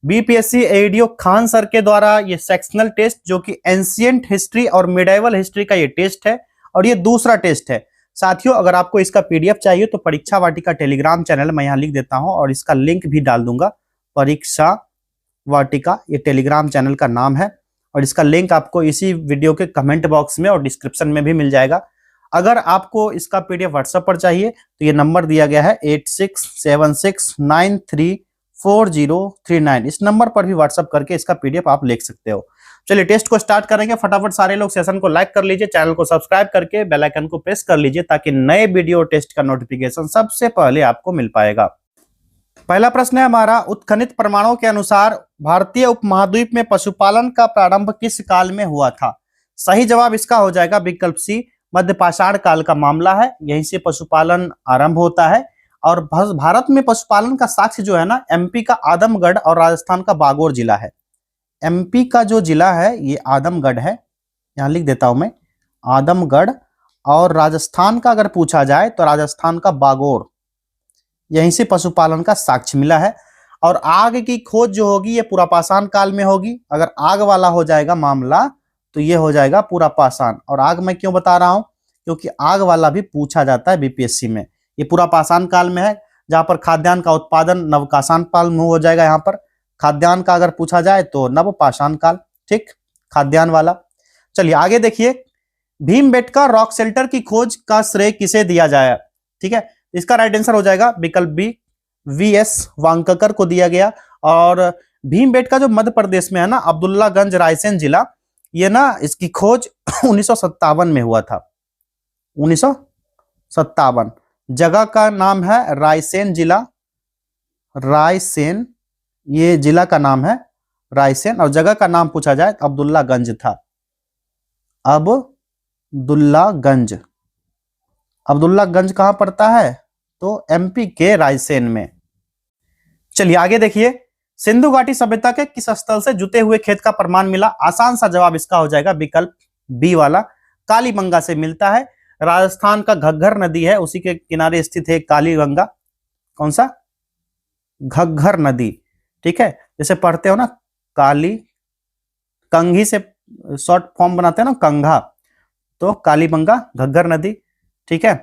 BPSC ADO Khan sir के द्वारा ये सेक्शनल टेस्ट जो कि एंशिएंट हिस्ट्री और मिडाइवल हिस्ट्री का ये टेस्ट है और ये दूसरा टेस्ट है। साथियों, अगर आपको इसका पीडीएफ चाहिए तो परीक्षा वाटिका टेलीग्राम चैनल मैं यहाँ लिख देता हूँ और इसका लिंक भी डाल दूंगा। परीक्षा वाटिका ये टेलीग्राम चैनल का नाम है और इसका लिंक आपको इसी वीडियो के कमेंट बॉक्स में और डिस्क्रिप्शन में भी मिल जाएगा। अगर आपको इसका पीडीएफ व्हाट्सएप पर चाहिए तो ये नंबर दिया गया है 8676934039। इस नंबर पर भी व्हाट्सएप करके इसका पीडीएफ आप ले सकते हो। चलिए टेस्ट को स्टार्ट करेंगे। फटाफट सारे लोग सेशन को लाइक कर लीजिए, चैनल को सब्सक्राइब करके बेल आइकन को प्रेस कर लीजिए ताकि नए वीडियो टेस्ट का नोटिफिकेशन सबसे पहले आपको मिल पाएगा। पहला प्रश्न है हमारा, उत्खनित प्रमाणों के अनुसार भारतीय उपमहाद्वीप में पशुपालन का प्रारंभ किस काल में हुआ था? सही जवाब इसका हो जाएगा विकल्प सी, मध्यपाषाण काल का मामला है, यहीं से पशुपालन आरंभ होता है। और भारत में पशुपालन का साक्ष्य जो है ना, एमपी का आदमगढ़ और राजस्थान का बागोर जिला है। एमपी का जो जिला है ये आदमगढ़ है, यहां लिख देता हूं मैं आदमगढ़, और राजस्थान का अगर पूछा जाए तो राजस्थान का बागोर, यहीं से पशुपालन का साक्ष्य मिला है। और आग की खोज जो होगी ये पुरापाषाण काल में होगी। अगर आग वाला हो जाएगा मामला तो ये हो जाएगा पुरापाषाण। और आग मैं क्यों बता रहा हूं, क्योंकि आग वाला भी पूछा जाता है बीपीएससी में। ये पुरापाषाण काल में है, जहां पर खाद्यान्न का उत्पादन नवपाषाण काल में हो जाएगा। यहाँ पर खाद्यान्न का अगर पूछा जाए तो नवपाषाण काल, ठीक, खाद्यान्न वाला। चलिए आगे देखिए, भीमबेटका रॉक शेल्टर की खोज का श्रेय किसे दिया जाए? ठीक है, इसका राइट आंसर हो जाएगा विकल्प बी, वीएस वांककर को दिया गया। और भीमबेटका जो मध्य प्रदेश में है ना, अब्दुल्लागंज रायसेन जिला, ये ना इसकी खोज 1957 में हुआ था। 1957। जगह का नाम है रायसेन जिला, रायसेन ये जिला का नाम है रायसेन, और जगह का नाम पूछा जाए तो अब्दुल्लागंज था। अब्दुल्लागंज, अब्दुल्लागंज कहां पड़ता है? तो एमपी के रायसेन में। चलिए आगे देखिए, सिंधु घाटी सभ्यता के किस स्थल से जुते हुए खेत का प्रमाण मिला? आसान सा जवाब इसका हो जाएगा विकल्प बी वाला, कालीबंगा से मिलता है। राजस्थान का घग्घर नदी है, उसी के किनारे स्थित है कालीबंगा। कौन सा? घग्घर नदी, ठीक है, जैसे पढ़ते हो ना काली, कंघी से शॉर्ट फॉर्म बनाते हैं ना कंघा, तो कालीबंगा घग्घर नदी, ठीक है।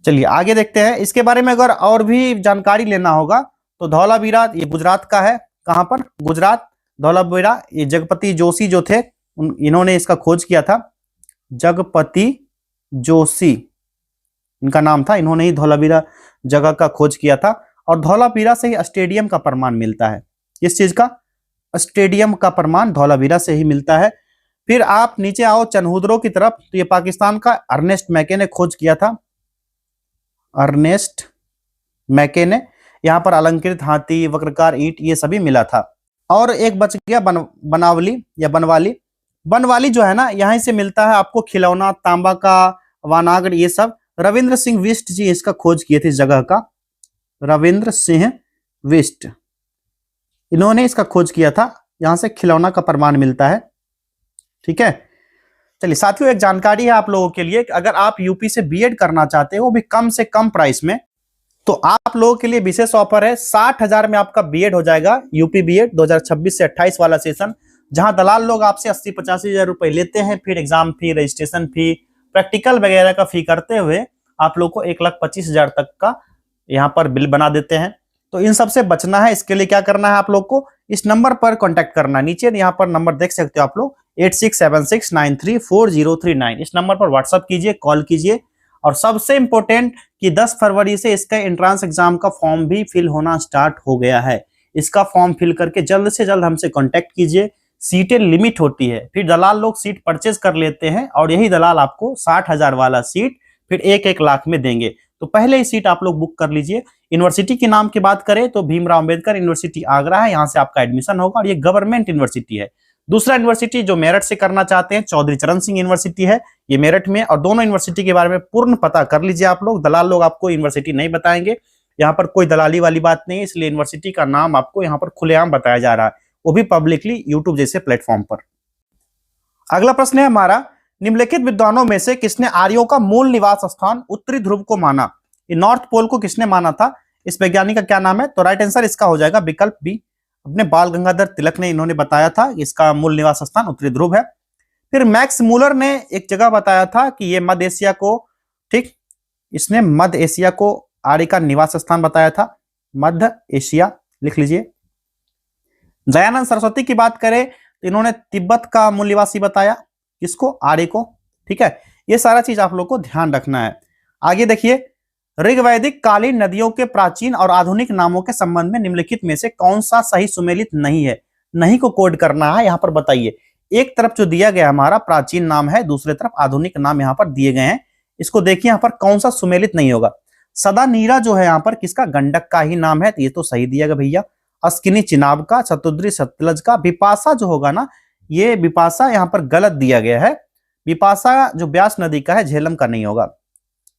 चलिए आगे देखते हैं। इसके बारे में अगर और भी जानकारी लेना होगा तो धौलावीरा ये गुजरात का है। कहां पर? गुजरात। धौलावीरा ये जगपति जोशी जो थे इन्होंने इसका खोज किया था। जगपति जोशी इनका नाम था, इन्होंने ही धौलावीरा जगह का खोज किया था। और धौलावीरा से ही स्टेडियम का प्रमाण मिलता है। किस चीज का? स्टेडियम का प्रमाण धौलावीरा से ही मिलता है। फिर आप नीचे आओ चनहुदरों की तरफ, तो ये पाकिस्तान का अर्नेस्ट मैके ने खोज किया था। अर्नेस्ट मैके ने, यहां पर अलंकृत हाथी, वक्रकार ईंट ये सभी मिला था। और एक बच गया बनावली या बनवाली। बनवाली जो है ना, यहीं से मिलता है आपको खिलौना, तांबा का वानागर, ये सब। रविंद्र सिंह बिष्ट जी इसका खोज किए थे इस जगह का। रविंद्र सिंह बिष्ट इन्होंने इसका खोज किया था। यहां से खिलौना का प्रमाण मिलता है, ठीक है। चलिए साथियों, एक जानकारी है आप लोगों के लिए कि अगर आप यूपी से बीएड करना चाहते हो, वो भी कम से कम प्राइस में, तो आप लोगों के लिए विशेष ऑफर है। 60,000 में आपका बीएड हो जाएगा, यूपी बीएड 2026 से 28 वाला सेशन, जहां दलाल लोग आपसे 80-85 हजार रुपए लेते हैं। फिर एग्जाम फी, रजिस्ट्रेशन फी, प्रैक्टिकल वगैरह का फी करते हुए आप लोग को 1,25,000 तक का यहाँ पर बिल बना देते हैं। तो इन सब से बचना है, इसके लिए क्या करना है आप लोग को? इस नंबर पर कॉन्टैक्ट करना है। नीचे यहाँ पर नंबर देख सकते हो आप लोग, 8676934039। इस नंबर पर व्हाट्सअप कीजिए, कॉल कीजिए। और सबसे इंपॉर्टेंट कि 10 फरवरी से इसका एंट्रेंस एग्जाम का फॉर्म भी फिल होना स्टार्ट हो गया है। इसका फॉर्म फिल करके जल्द से जल्द हमसे कांटेक्ट कीजिए। सीटें लिमिट होती है, फिर दलाल लोग सीट परचेज कर लेते हैं और यही दलाल आपको 60,000 वाला सीट फिर 1-1 लाख में देंगे। तो पहले ही सीट आप लोग बुक कर लीजिए। यूनिवर्सिटी के नाम की बात करें तो भीमराव अंबेडकर यूनिवर्सिटी आगरा है, यहाँ से आपका एडमिशन होगा और ये गवर्नमेंट यूनिवर्सिटी है। दूसरा यूनिवर्सिटी जो मेरठ से करना चाहते हैं, चौधरी चरण सिंह यूनिवर्सिटी है, ये मेरठ में। और दोनों यूनिवर्सिटी के बारे में पूर्ण पता कर लीजिए आप लोग। दलाल लोग आपको यूनिवर्सिटी नहीं बताएंगे, यहाँ पर कोई दलाली वाली बात नहीं है, इसलिए यूनिवर्सिटी का नाम आपको यहाँ पर खुलेआम बताया जा रहा है, वो भी पब्लिकली यूट्यूब जैसे प्लेटफॉर्म पर। अगला प्रश्न है हमारा, निम्नलिखित विद्वानों में से किसने आर्यों का मूल निवास स्थान उत्तरी ध्रुव को माना? ये नॉर्थ पोल को किसने माना था? इस वैज्ञानिक का क्या नाम है? तो राइट आंसर इसका हो जाएगा विकल्प बी, अपने बाल गंगाधर तिलक ने इन्होंने बताया था कि इसका मूल निवास स्थान उत्तरी ध्रुव है। फिर मैक्स मूलर ने एक जगह बताया था कि ये मध्य एशिया को, ठीक, इसने मध्य एशिया को आर्य का निवास स्थान बताया था, मध्य एशिया लिख लीजिए। दयानंद सरस्वती की बात करें तो इन्होंने तिब्बत का मूल निवासी बताया, किसको, आर्य को, ठीक है। ये सारा चीज आप लोग को ध्यान रखना है। आगे देखिए, ऋग्वैदिक कालीन नदियों के प्राचीन और आधुनिक नामों के संबंध में निम्नलिखित में से कौन सा सही सुमेलित नहीं है। नहीं को कोड करना है, यहां पर बताइए। एक तरफ जो दिया गया हमारा प्राचीन नाम है, दूसरे तरफ आधुनिक नाम यहां पर दिए गए हैं। इसको देखिए यहां पर कौन सा सुमेलित नहीं होगा। सदा नीरा जो है यहां पर किसका, गंडक का ही नाम है, तो ये तो सही दिया गया भैया। अस्किनी चिनाब का, शतुद्री सतलज का। विपाशा जो होगा ना, ये विपाशा यहां पर गलत दिया गया है। विपाशा जो ब्यास नदी का है, झेलम का नहीं होगा।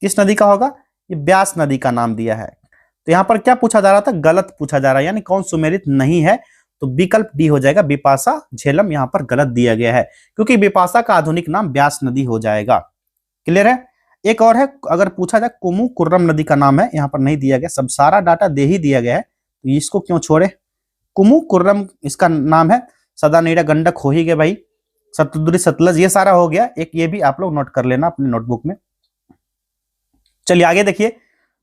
किस नदी का होगा, ये ब्यास नदी का नाम दिया है। तो यहां पर क्या पूछा जा रहा था, गलत पूछा जा रहा है, यानी कौन सुमेलित नहीं है, तो विकल्प डी हो जाएगा, विपाशा झेलम यहां पर गलत दिया गया है, क्योंकि विपाशा का आधुनिक नाम ब्यास नदी हो जाएगा। क्लियर है। एक और है, अगर पूछा जाए कुमु कुर्रम नदी का नाम है, यहां पर नहीं दिया गया, सब सारा डाटा दे ही दिया गया है, तो इसको क्यों छोड़े। कुमु कुर्रम इसका नाम है, सदा नीरा गंडक हो ही गया भाई, शतुद्री सतलज ये सारा हो गया। एक ये भी आप लोग नोट कर लेना अपने नोटबुक में। चलिए आगे देखिए,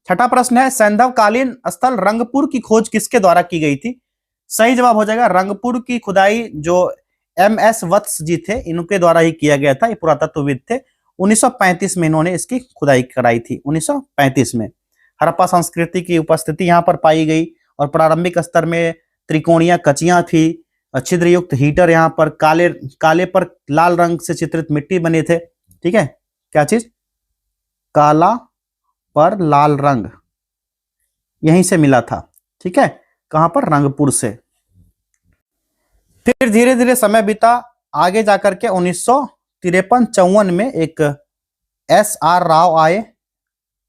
छठा प्रश्न है, सैंधव कालीन स्थल रंगपुर की खोज किसके द्वारा की गई थी। सही जवाब हो जाएगा, रंगपुर की खुदाई जो MS वत्स जी थे, इनके द्वारा ही किया गया था। ये पुरातत्वविद थे, 1935 में इन्होंने इसकी खुदाई कराई थी, 1935 में। हड़प्पा संस्कृति की उपस्थिति यहाँ पर पाई गई, और प्रारंभिक स्तर में त्रिकोणीय कचियां थी, छिद्र युक्त हीटर, यहाँ पर काले पर लाल रंग से चित्रित मिट्टी बने थे, ठीक है। क्या चीज, काला पर लाल रंग, यहीं से मिला था, ठीक है। कहां पर, रंगपुर से। फिर धीरे धीरे समय बीता, आगे जाकर के 1953-54 में एक SR राव आए,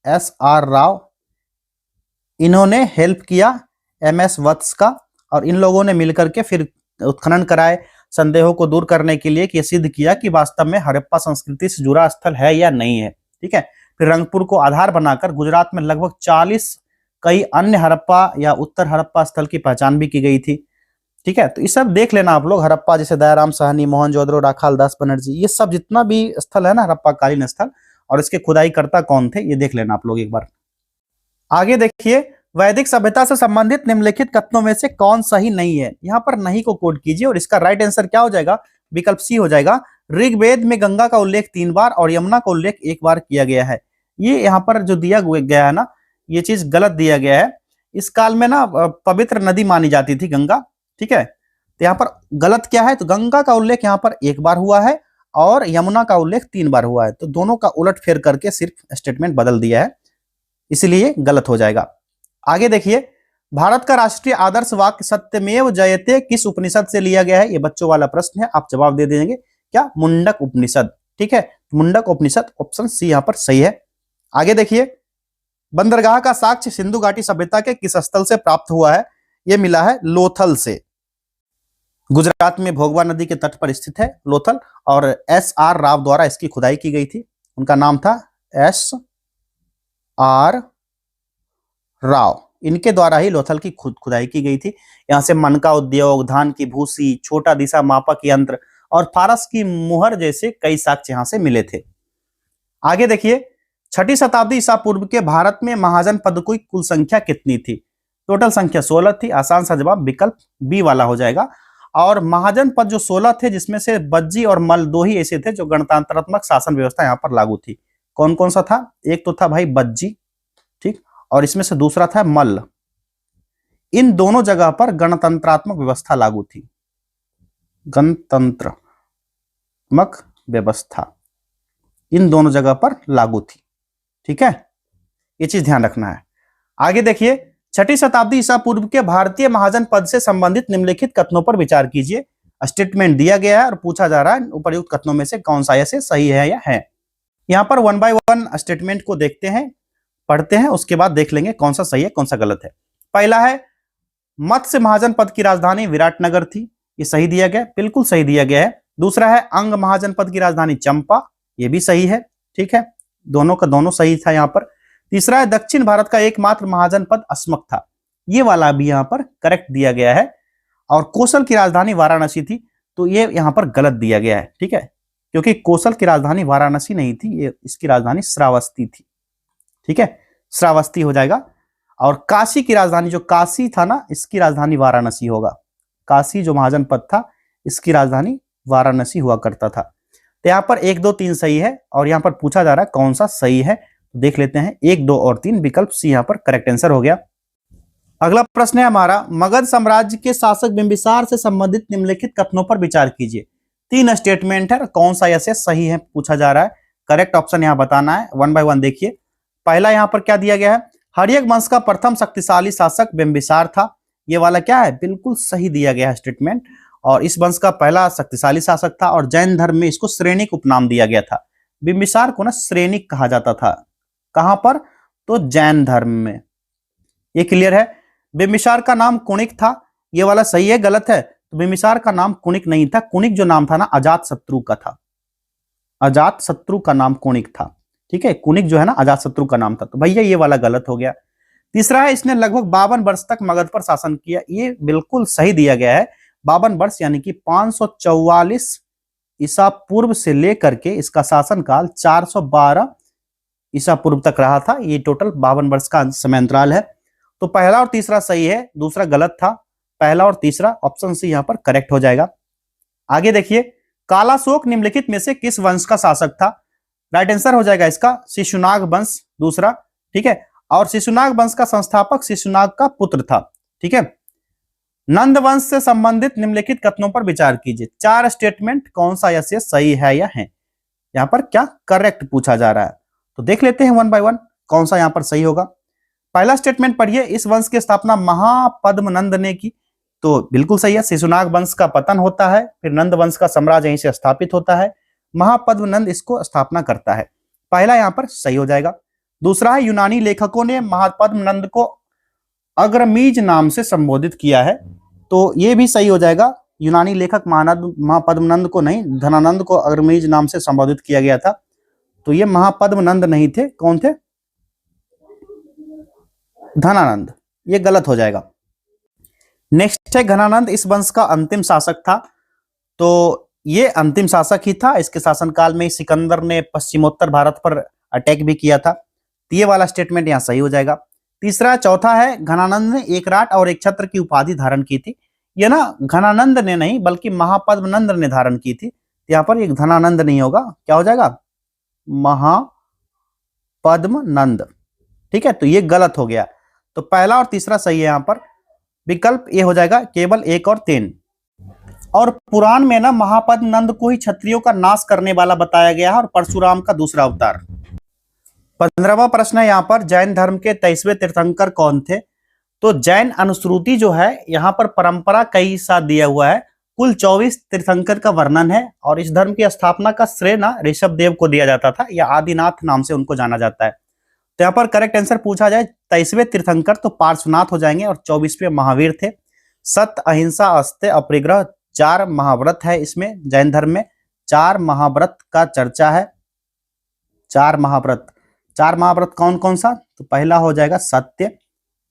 SR राव, इन्होंने हेल्प किया MS वत्स का, और इन लोगों ने मिलकर के फिर उत्खनन कराए, संदेहों को दूर करने के लिए, कि सिद्ध किया कि वास्तव में हड़प्पा संस्कृति से जुड़ा स्थल है या नहीं है, ठीक है। फिर रंगपुर को आधार बनाकर गुजरात में लगभग 40 कई अन्य हड़प्पा या उत्तर हड़प्पा स्थल की पहचान भी की गई थी, ठीक है। तो ये सब देख लेना आप लोग, हड़प्पा जैसे दयाराम साहनी, मोहनजोदड़ो, राखाल दास बनर्जी, ये सब जितना भी स्थल है ना हड़प्पा कालीन स्थल, और इसके खुदाई करता कौन थे, ये देख लेना आप लोग एक बार। आगे देखिए, वैदिक सभ्यता से संबंधित निम्नलिखित कथनों में से कौन सही नहीं है। यहां पर नहीं को कोड कीजिए, और इसका राइट आंसर क्या हो जाएगा, विकल्प सी हो जाएगा। ऋग्वेद में गंगा का उल्लेख 3 बार और यमुना का उल्लेख 1 बार किया गया है। ये यहाँ पर जो दिया गया है ना, ये चीज गलत दिया गया है। इस काल में ना पवित्र नदी मानी जाती थी गंगा, ठीक है। तो यहाँ पर गलत क्या है, तो गंगा का उल्लेख यहाँ पर 1 बार हुआ है, और यमुना का उल्लेख 3 बार हुआ है। तो दोनों का उलट फेर करके सिर्फ स्टेटमेंट बदल दिया है, इसलिए गलत हो जाएगा। आगे देखिए, भारत का राष्ट्रीय आदर्श वाक्य सत्यमेव जयते किस उपनिषद से लिया गया है। ये बच्चों वाला प्रश्न है, आप जवाब दे देंगे क्या, मुंडक उपनिषद, ठीक है। मुंडक उपनिषद, ऑप्शन सी यहाँ पर सही है। आगे देखिए, बंदरगाह का साक्ष्य सिंधु घाटी सभ्यता के किस स्थल से प्राप्त हुआ है। यह मिला है लोथल से, गुजरात में भोगवा नदी के तट पर स्थित है लोथल, और SR राव द्वारा इसकी खुदाई की गई थी। उनका नाम था SR राव, इनके द्वारा ही लोथल की खुदाई की गई थी। यहां से मनका उद्योग, धान की भूसी, छोटा दिशा मापक यंत्र और फारस की मुहर जैसे कई साक्ष्य यहां से मिले थे। आगे देखिए, 6ठी शताब्दी ईसा पूर्व के भारत में महाजन पद की कुल संख्या कितनी थी। टोटल संख्या 16 थी। आसान सा जवाब विकल्प बी वाला हो जाएगा। और महाजन पद जो 16 थे, जिसमें से बज्जी और मल 2 ही ऐसे थे जो गणतंत्रात्मक शासन व्यवस्था यहाँ पर लागू थी। कौन कौन सा था, एक तो था भाई बज्जी, ठीक, और इसमें से दूसरा था मल्ल। इन दोनों जगह पर गणतंत्रात्मक व्यवस्था लागू थी, गणतंत्रात्मक व्यवस्था इन दोनों जगह पर लागू थी, ठीक है, ये चीज ध्यान रखना है। आगे देखिए, 6ठी शताब्दी ईसा पूर्व के भारतीय महाजन पद से संबंधित निम्नलिखित कथनों पर विचार कीजिए। स्टेटमेंट दिया गया है और पूछा जा रहा है उपर्युक्त कथनों में से कौन सा ऐसे सही है या है। यहाँ पर 1 बाय 1 स्टेटमेंट को देखते हैं, पढ़ते हैं, उसके बाद देख लेंगे कौन सा सही है कौन सा गलत है। पहला है, मत्स्य महाजन पद की राजधानी विराटनगर थी, ये सही दिया गया, बिल्कुल सही दिया गया है। दूसरा है, अंग महाजन पद की राजधानी चंपा, ये भी सही है, ठीक है, दोनों का दोनों सही था यहाँ पर। तीसरा है, दक्षिण भारत का एकमात्र महाजन पद अस्मक था, ये वाला भी यहाँ पर करेक्ट दिया गया है। और कोसल की राजधानी वाराणसी थी, तो ये यहाँ पर गलत दिया गया है, ठीक है, क्योंकि कोसल की राजधानी वाराणसी नहीं थी, ये इसकी राजधानी श्रावस्ती थी, ठीक है, श्रावस्ती हो जाएगा। और काशी की राजधानी, जो काशी था ना, इसकी राजधानी वाराणसी होगा। काशी जो महाजनपद था, इसकी राजधानी वाराणसी हुआ करता था। तो यहाँ पर 1, 2, 3 सही है, और यहाँ पर पूछा जा रहा है कौन सा सही है, तो देख लेते हैं। 1, 2 और 3, विकल्प सी यहाँ पर करेक्ट आंसर हो गया। अगला प्रश्न है हमारा, मगध साम्राज्य के शासक बिंबिसार से संबंधित निम्नलिखित कथनों पर विचार कीजिए। 3 स्टेटमेंट है, कौन सा ऐसे सही है पूछा जा रहा है। करेक्ट ऑप्शन यहाँ बताना है, 1 बाय 1 देखिए। पहला यहाँ पर क्या दिया गया है, हर्यक वंश का प्रथम शक्तिशाली शासक बिंबिसार था। ये वाला क्या है, बिल्कुल सही दिया गया है स्टेटमेंट। और इस वंश का पहला शक्तिशाली शासक था, और जैन धर्म में इसको श्रेणिक उपनाम दिया गया था। बिंबिसार को ना श्रेणिक कहा जाता था, कहां पर, तो जैन धर्म में। ये क्लियर है। बिंबिसार का नाम कुणिक था, ये वाला सही है, गलत है। तो बिंबिसार का नाम कुणिक नहीं था, कुणिक जो नाम था ना अजात शत्रु का था, अजात शत्रु का नाम कुणिक था, ठीक है, कुणिक जो है ना अजात शत्रु का नाम था। तो भैया ये वाला गलत हो गया। तीसरा है, इसने लगभग 52 वर्ष तक मगध पर शासन किया। ये बिल्कुल सही दिया गया है। 52 वर्ष यानी कि 544 ईसा पूर्व से लेकर के इसका शासनकाल 412 ईसा पूर्व तक रहा था। ये टोटल 52 वर्ष का समय अंतराल है। तो पहला और तीसरा सही है, दूसरा गलत था। पहला और तीसरा ऑप्शन सी यहाँ पर करेक्ट हो जाएगा। आगे देखिए, कालाशोक निम्नलिखित में से किस वंश का शासक था। राइट आंसर हो जाएगा इसका शिशुनाग वंश, दूसरा, ठीक है। और शिशुनाग वंश का संस्थापक शिशुनाग का पुत्र था, ठीक है। नंद वंश से संबंधित निम्नलिखित कथनों पर विचार कीजिए। 4 स्टेटमेंट, कौन सा ऐसे सही है या है, यहाँ पर क्या करेक्ट पूछा जा रहा है। तो देख लेते हैं 1 बाय 1 कौन सा यहाँ पर सही होगा। पहला स्टेटमेंट पढ़िए, इस वंश की स्थापना महापद्मनंद ने की। तो बिल्कुल सही है, शिशुनाग वंश का पतन होता है, फिर नंद वंश का साम्राज्य यहीं से स्थापित होता है, महापद्मनंद इसको स्थापना करता है। पहला यहाँ पर सही हो जाएगा। दूसरा है, यूनानी लेखकों ने महापद्मनंद को अग्रमीज नाम से संबोधित किया है। तो ये भी सही हो जाएगा। यूनानी लेखक महापद्मनंद को नहीं, धनानंद को अग्रमीज नाम से संबोधित किया गया था। तो ये महापद्मनंद नहीं थे, कौन थे, धनानंद। ये गलत हो जाएगा। नेक्स्ट है, घनानंद इस वंश का अंतिम शासक था। तो ये अंतिम शासक ही था। इसके शासनकाल में सिकंदर ने पश्चिमोत्तर भारत पर अटैक भी किया था। तो ये वाला स्टेटमेंट यहाँ सही हो जाएगा। तीसरा, चौथा है, घनानंद ने एक राट और एक छत्र की उपाधि धारण की थी। ये ना घनानंद ने नहीं बल्कि महापद्मनंद ने धारण की थी। यहाँ पर एक धनानंद नहीं होगा, क्या हो जाएगा, महापद्मनंद, ठीक है। तो ये गलत हो गया। तो पहला और तीसरा सही है यहाँ पर। विकल्प ये हो जाएगा केवल 1 और 3। और पुराण में ना महापद्मनंद को ही क्षत्रियों का नाश करने वाला बताया गया है, और परशुराम का दूसरा अवतार। 15वां प्रश्न है यहाँ पर, जैन धर्म के 23वें तीर्थंकर कौन थे। तो जैन अनुश्रुति जो है यहाँ पर परंपरा कई साथ दिया हुआ है। कुल 24 तीर्थंकर का वर्णन है, और इस धर्म की स्थापना का श्रेय ना ऋषभ देव को दिया जाता था, या आदिनाथ नाम से उनको जाना जाता है। तो यहाँ पर करेक्ट आंसर पूछा जाए, 23वें तीर्थंकर तो पार्श्वनाथ हो जाएंगे, और 24वें महावीर थे। सत्य, अहिंसा, अस्तेय, अपरिग्रह 4 महाव्रत है इसमें। जैन धर्म में 4 महाव्रत का चर्चा है। 4 महाव्रत कौन कौन सा, तो पहला हो जाएगा सत्य,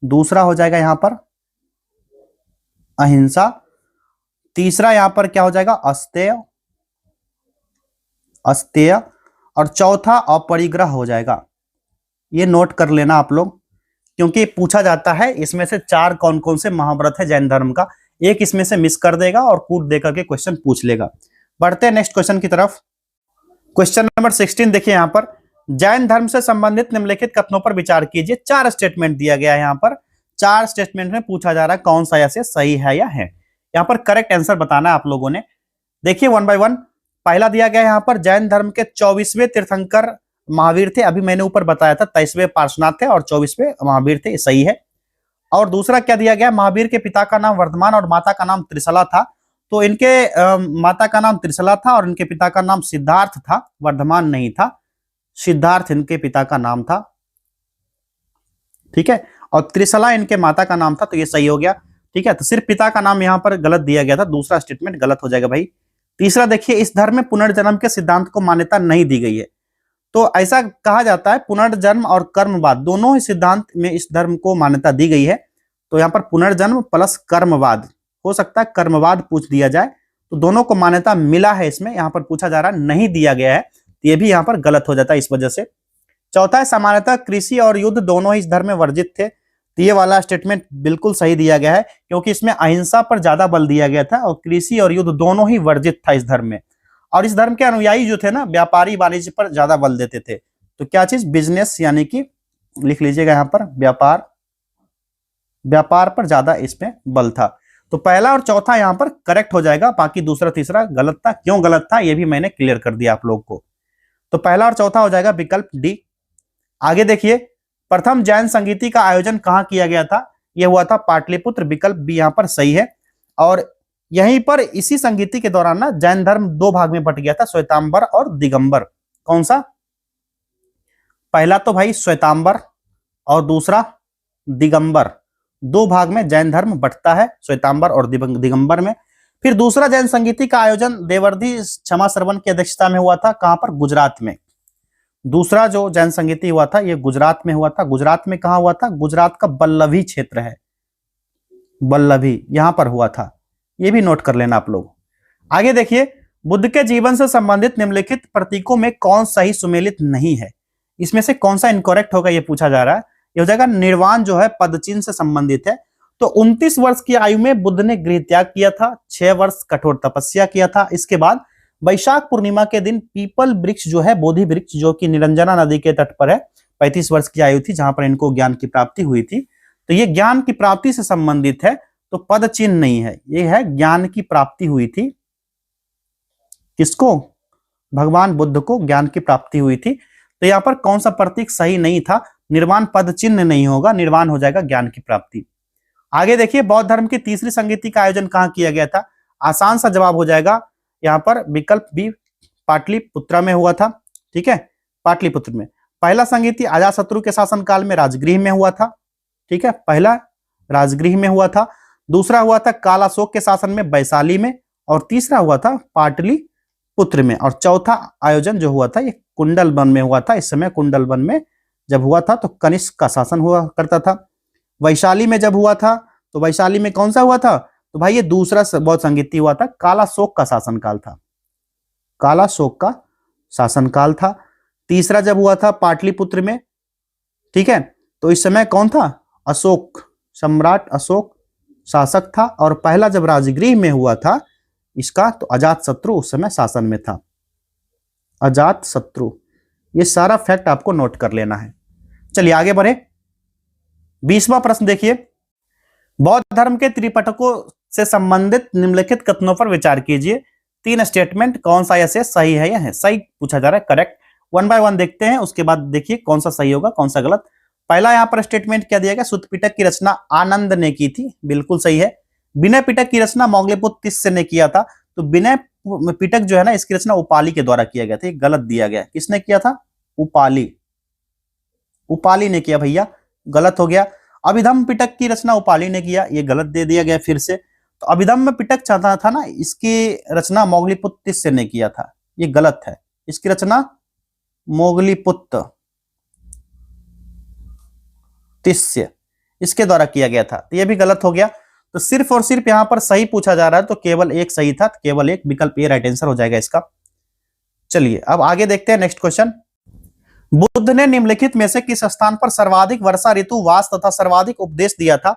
दूसरा हो जाएगा यहाँ पर अहिंसा, तीसरा यहाँ पर क्या हो जाएगा अस्तेय, और चौथा अपरिग्रह हो जाएगा। ये नोट कर लेना आप लोग, क्योंकि पूछा जाता है इसमें से 4 कौन कौन से महाव्रत है जैन धर्म का। एक इसमें से मिस कर देगा और कूट देकर के क्वेश्चन पूछ लेगा। बढ़ते हैं नेक्स्ट क्वेश्चन की तरफ। क्वेश्चन नंबर 16 देखिए यहाँ पर, जैन धर्म से संबंधित निम्नलिखित कथनों पर विचार कीजिए। 4 स्टेटमेंट दिया गया है यहाँ पर। 4 स्टेटमेंट में पूछा जा रहा है कौन सा ऐसे सही है या है। यहाँ पर करेक्ट आंसर बताना है आप लोगों ने। देखिए 1 बाय 1। पहला दिया गया यहाँ पर, जैन धर्म के 24वें तीर्थंकर महावीर थे। अभी मैंने ऊपर बताया था 23वें पार्श्वनाथ थे और 24वें महावीर थे, सही है। और दूसरा क्या दिया गया, महावीर के पिता का नाम वर्धमान और माता का नाम त्रिशला था। तो इनके माता का नाम त्रिशला था और इनके पिता का नाम सिद्धार्थ था, वर्धमान नहीं था, सिद्धार्थ इनके पिता का नाम था, ठीक है। और त्रिशला इनके माता का नाम था, तो ये सही हो गया, ठीक है। तो सिर्फ पिता का नाम यहाँ पर गलत दिया गया था, दूसरा स्टेटमेंट गलत हो जाएगा भाई। तीसरा देखिए, इस धर्म में पुनर्जन्म के सिद्धांत को मान्यता नहीं दी गई है। तो ऐसा कहा जाता है पुनर्जन्म और कर्मवाद दोनों ही सिद्धांत में इस धर्म को मान्यता दी गई है। तो यहाँ पर पुनर्जन्म प्लस कर्मवाद हो सकता है कर्मवाद पूछ दिया जाए, तो दोनों को मान्यता मिला है इसमें, यहां पर पूछा जा रहा है नहीं दिया गया है, तो ये भी यहां पर गलत हो जाता है इस वजह से। चौथा है सामान्यतः कृषि और युद्ध दोनों ही इस धर्म में वर्जित थे, तो ये वाला स्टेटमेंट बिल्कुल सही दिया गया है, क्योंकि इसमें अहिंसा पर ज्यादा बल दिया गया था और कृषि और युद्ध दोनों ही वर्जित था इस धर्म में। और इस धर्म के अनुयायी जो थे ना, व्यापारी वाणिज्य पर ज्यादा बल देते थे। तो क्या चीज? बिजनेस, यानी कि लिख लीजिएगा यहां पर व्यापार पर ज्यादा इसमें बल था। तो पहला और चौथा यहां पर करेक्ट हो जाएगा, बाकी दूसरा तीसरा गलत था। क्यों गलत था ये भी मैंने क्लियर कर दिया आप लोग को। तो पहला और चौथा हो जाएगा विकल्प डी। आगे देखिए, प्रथम जैन संगीति का आयोजन कहां किया गया था? यह हुआ था पाटलिपुत्र, विकल्प बी यहां पर सही है। और यहीं पर इसी संगीति के दौरान ना जैन धर्म दो भाग में बट गया था, श्वेतांबर और दिगंबर। कौन सा? पहला तो भाई श्वेतांबर और दूसरा दिगंबर, दो भाग में जैन धर्म बंटता है, श्वेतांबर और दिगंबर में। फिर दूसरा जैन संगीति का आयोजन देवर्धि क्षमा श्रवण की अध्यक्षता में हुआ था, कहां पर? गुजरात में। दूसरा जो जैन संगीति हुआ था ये गुजरात में हुआ था। गुजरात में कहां हुआ था? गुजरात का बल्लभी क्षेत्र है, बल्लभी यहां पर हुआ था, ये भी नोट कर लेना आप लोग। आगे देखिए, बुद्ध के जीवन से संबंधित निम्नलिखित प्रतीकों में कौन सही सुमेलित नहीं है? इसमें से कौन सा इनकरेक्ट होगा ये पूछा जा रहा है। ये हो जाएगा निर्वाण, जो है पद चिन्ह से संबंधित है। तो 29 वर्ष की आयु में बुद्ध ने गृह त्याग किया था, 6 वर्ष कठोर तपस्या किया था। इसके बाद वैशाख पूर्णिमा के दिन पीपल वृक्ष जो है, बोधि वृक्ष, जो कि निरंजना नदी के तट पर है, 35 वर्ष की आयु थी जहां पर इनको ज्ञान की प्राप्ति हुई थी। तो ये ज्ञान की प्राप्ति से संबंधित है, तो पद चिन्ह नहीं है, ये है ज्ञान की प्राप्ति हुई थी। किसको? भगवान बुद्ध को ज्ञान की प्राप्ति हुई थी। तो यहाँ पर कौन सा प्रतीक सही नहीं था? निर्वाण पद चिन्ह नहीं होगा, निर्वाण हो जाएगा ज्ञान की प्राप्ति। आगे देखिए, बौद्ध धर्म की तीसरी संगीति का आयोजन कहां किया गया था? आसान सा जवाब हो जाएगा यहाँ पर विकल्प बी, पाटलिपुत्र में हुआ था। ठीक है, पाटलिपुत्र में। पहला संगीति अजातशत्रु के शासनकाल में राजगृह में हुआ था। ठीक है, पहला राजगृह में हुआ था। दूसरा हुआ था कालाशोक के शासन में वैशाली में, और तीसरा हुआ था पाटलिपुत्र में। और चौथा आयोजन जो हुआ था ये कुंडलवन में हुआ था। इस समय कुंडलवन में जब हुआ था तो कनिष्क का शासन हुआ करता था। वैशाली में जब हुआ था तो वैशाली में कौन सा हुआ था? तो भाई ये दूसरा बौद्ध संगीति हुआ था, कालाशोक का शासनकाल था, कालाशोक का शासनकाल था। तीसरा जब हुआ था पाटलिपुत्र में। ठीक है, तो इस समय कौन था? अशोक, सम्राट अशोक शासक था। और पहला जब राजगृह में हुआ था इसका, तो अजातशत्रु उस समय शासन में था, अजातशत्रु। ये सारा फैक्ट आपको नोट कर लेना है। चलिए आगे बढ़े। 20वां प्रश्न देखिए, बौद्ध धर्म के त्रिपिटकों से संबंधित निम्नलिखित कथनों पर विचार कीजिए। 3 स्टेटमेंट, कौन सा ऐसे सही है या है? सही पूछा जा रहा है, करेक्ट। 1 बाय 1 देखते हैं, उसके बाद देखिए कौन सा सही होगा कौन सा गलत। पहला यहां पर स्टेटमेंट क्या दिया गया? सुत्त पिटक की रचना आनंद ने की थी, बिल्कुल सही है। विनय पिटक की रचना मोगलीपुत्र तिस्य ने किया था। तो विनय पिटक जो है ना, इसकी रचना उपाली के द्वारा किया गया था, गलत दिया गया। किसने किया था? उपाली, उपाली ने किया भैया, गलत हो गया। अभिधम्म पिटक की रचना उपाली ने किया, ये गलत दे दिया गया फिर से। तो अभिधम्म पिटक चाहता था ना, इसकी रचना मोगलीपुत्र तिस्य ने किया था, ये गलत है। इसकी रचना मोगलीपुत्र तिस्य इसके द्वारा किया गया था, तो ये भी गलत हो गया। तो सिर्फ और सिर्फ यहां पर सही पूछा जा रहा है, तो केवल एक सही था, केवल एक, विकल्प ए राइट आंसर हो जाएगा इसका। चलिए अब आगे देखते हैं नेक्स्ट क्वेश्चन। बुद्ध ने निम्नलिखित में से किस स्थान पर सर्वाधिक वर्षा ऋतु वास तथा सर्वाधिक उपदेश दिया था?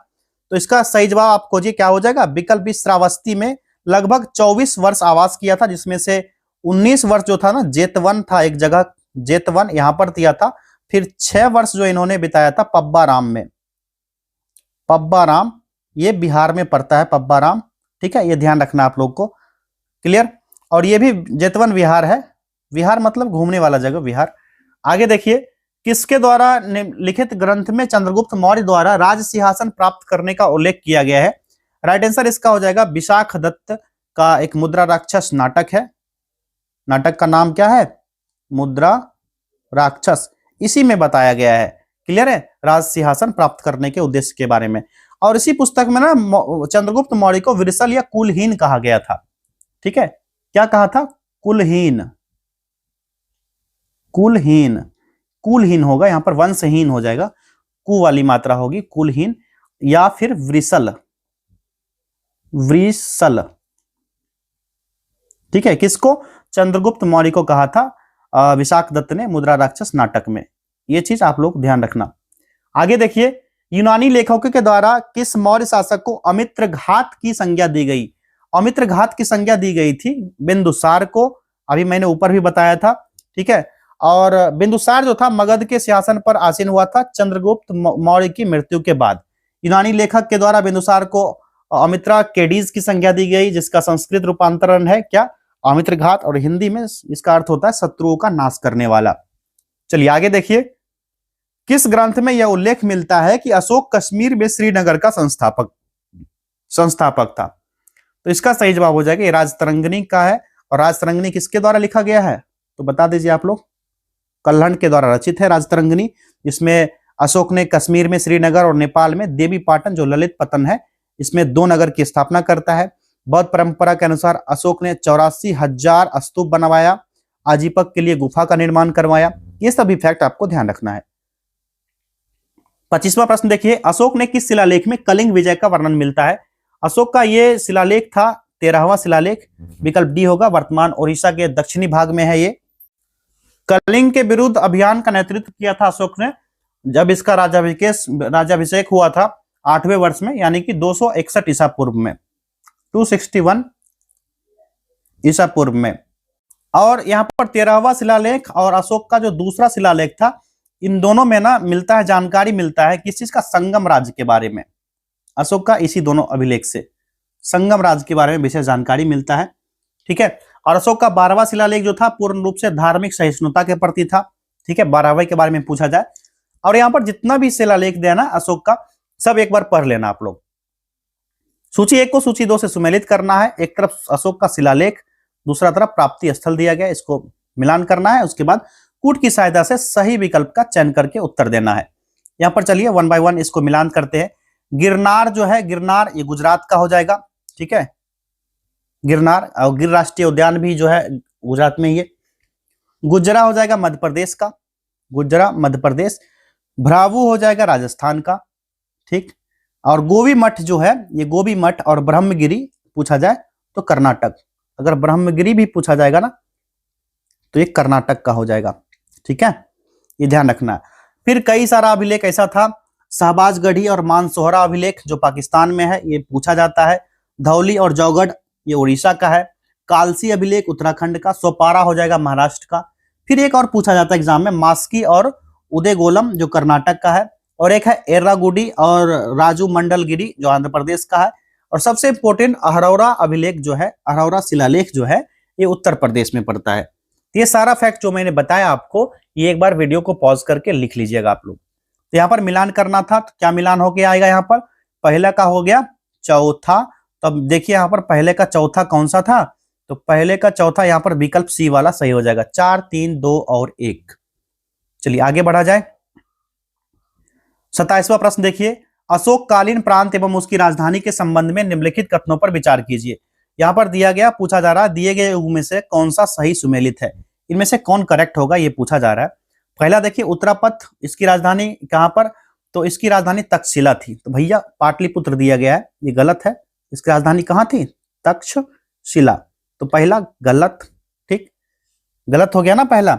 तो इसका सही जवाब आप खोजिए, क्या हो जाएगा? विकल्प बी, श्रावस्ती में लगभग 24 वर्ष आवास किया था, जिसमें से 19 वर्ष जो था ना जेतवन था, एक जगह जेतवन यहां पर दिया था। फिर 6 वर्ष जो इन्होंने बिताया था पब्बाराम में, पब्बाराम ये बिहार में पड़ता है, पब्बाराम। ठीक है, ये ध्यान रखना आप लोग को, क्लियर। और ये भी जेतवन विहार है, विहार मतलब घूमने वाला जगह, विहार। आगे देखिए, किसके द्वारा लिखित ग्रंथ में चंद्रगुप्त मौर्य द्वारा राज सिंहासन प्राप्त करने का उल्लेख किया गया है? राइट आंसर इसका हो जाएगा विशाख दत्त का एक मुद्रा राक्षस नाटक है। नाटक का नाम क्या है? मुद्रा राक्षस। इसी में बताया गया है, क्लियर है, राज सिंहासन प्राप्त करने के उद्देश्य के बारे में। और इसी पुस्तक में ना चंद्रगुप्त मौर्य को विरसल या कुलहीन कहा गया था। ठीक है, क्या कहा था? कुलहीन, कुलहीन, कुलहीन होगा यहां पर, वंशहीन हो जाएगा, कु वाली मात्रा होगी, कुलहीन या फिर वृषल, वृषल। ठीक है, किसको? चंद्रगुप्त मौर्य को कहा था विशाख दत्त ने मुद्रा राक्षस नाटक में। ये चीज आप लोग ध्यान रखना। आगे देखिए, यूनानी लेखकों के द्वारा किस मौर्य शासक को अमित्र घात की संज्ञा दी गई? अमित्र घात की संज्ञा दी गई थी बिंदुसार को, अभी मैंने ऊपर भी बताया था। ठीक है, और बिंदुसार जो था मगध के सिंहासन पर आसीन हुआ था चंद्रगुप्त मौर्य की मृत्यु के बाद। यूनानी लेखक के द्वारा बिंदुसार को अमित्रा केडीज की संज्ञा दी गई, जिसका संस्कृत रूपांतरण है क्या? अमित्र घात, और हिंदी में इसका अर्थ होता है शत्रुओं का नाश करने वाला। चलिए आगे देखिए, किस ग्रंथ में यह उल्लेख मिलता है कि अशोक कश्मीर में श्रीनगर का संस्थापक था? तो इसका सही जवाब हो जाएगा राजतरंगिणी का है। और राजतरंगिणी किसके द्वारा लिखा गया है तो बता दीजिए आप लोग। कल्हण के द्वारा रचित है राजतरंगिणी, जिसमें अशोक ने कश्मीर में श्रीनगर और नेपाल में देवी पाटन जो ललित पतन है इसमें 2 नगर की स्थापना करता है। बौद्ध परंपरा के अनुसार अशोक ने 84,000 स्तूप बनवाया, आजीपक के लिए गुफा का निर्माण करवाया। ये सभी फैक्ट आपको ध्यान रखना है। 25वां प्रश्न देखिए, अशोक ने किस शिलालेख में कलिंग विजय का वर्णन मिलता है? अशोक का यह शिलालेख था 13वां शिलालेख, विकल्प डी होगा। वर्तमान ओडिशा के दक्षिणी भाग में है ये। कलिंग के विरुद्ध अभियान का नेतृत्व किया था अशोक ने, जब इसका राज्याभिषेक हुआ था 8वें वर्ष में, यानी कि 261 ईसा पूर्व में, 261 ईसा पूर्व में। और यहाँ पर 13वां शिलालेख और अशोक का जो दूसरा शिलालेख था, इन दोनों में ना मिलता है, जानकारी मिलता है किस चीज का? संगम राज्य के बारे में। अशोक का इसी दोनों अभिलेख से संगम राज्य के बारे में विशेष जानकारी मिलता है। ठीक है, और अशोक का 12वां शिलालेख जो था पूर्ण रूप से धार्मिक सहिष्णुता के प्रति था। ठीक है, 12वें के बारे में पूछा जाए। और यहाँ पर जितना भी शिलालेख दिया ना अशोक का, सब एक बार पढ़ लेना आप लोग। सूची 1 को सूची 2 से सुमेलित करना है। एक तरफ अशोक का शिलालेख, दूसरा तरफ प्राप्ति स्थल दिया गया, इसको मिलान करना है। उसके बाद कूट की सहायता से सही विकल्प का चयन करके उत्तर देना है। यहाँ पर चलिए 1 बाय 1 इसको मिलान करते हैं। गिरनार जो है, गिरनार ये गुजरात का हो जाएगा। ठीक है, गिरनार, और गिर राष्ट्रीय उद्यान भी जो है गुजरात में ही है। गुजरा हो जाएगा मध्य प्रदेश का, गुजरा मध्य प्रदेश। भ्रावू हो जाएगा राजस्थान का। ठीक, और गोवी मठ जो है, ये गोवी मठ और ब्रह्मगिरी पूछा जाए तो कर्नाटक। अगर ब्रह्मगिरी भी पूछा जाएगा ना तो ये कर्नाटक का हो जाएगा। ठीक है, ये ध्यान रखना। फिर कई सारा अभिलेख ऐसा था, शहबाजगढ़ी और मानसोहरा अभिलेख जो पाकिस्तान में है, ये पूछा जाता है। धौली और जौगढ़ ये उड़ीसा का है। कालसी अभिलेख उत्तराखंड का। सोपारा हो जाएगा महाराष्ट्र का। फिर एक और पूछा जाता है एग्जाम में, मास्की और उदयगोलम जो कर्नाटक का है। और एक है एर्रागुडी और राजू मंडलगिरी जो आंध्र प्रदेश का है। और सबसे इंपॉर्टेंट अहरौरा अभिलेख जो है, अहरौरा शिलालेख जो है, ये उत्तर प्रदेश में पड़ता है। ये सारा फैक्ट जो मैंने बताया आपको, ये एक बार वीडियो को पॉज करके लिख लीजिएगा आप लोग। तो यहाँ पर मिलान करना था, तो क्या मिलान होके आएगा? यहाँ पर पहले का हो गया चौथा। तो अब देखिए यहाँ पर पहले का चौथा कौन सा था? तो पहले का चौथा यहाँ पर विकल्प सी वाला सही हो जाएगा। 4, 3, 2 और 1। चलिए आगे बढ़ा जाए। 27वां प्रश्न देखिए, अशोक कालीन प्रांत एवं उसकी राजधानी के संबंध में निम्नलिखित कथनों पर विचार कीजिए। यहाँ पर दिया गया, पूछा जा रहा है दिए गए युग में से कौन सा सही सुमेलित है, इनमें से कौन करेक्ट होगा, ये पूछा जा रहा है। पहला देखिए, उत्तरापथ इसकी राजधानी कहां पर? तो इसकी राजधानी तक्षशिला थी। तो भैया पाटलिपुत्र दिया गया है, ये गलत है। इसकी राजधानी कहां थी? तक्षशिला। तो पहला गलत। ठीक, गलत हो गया ना पहला।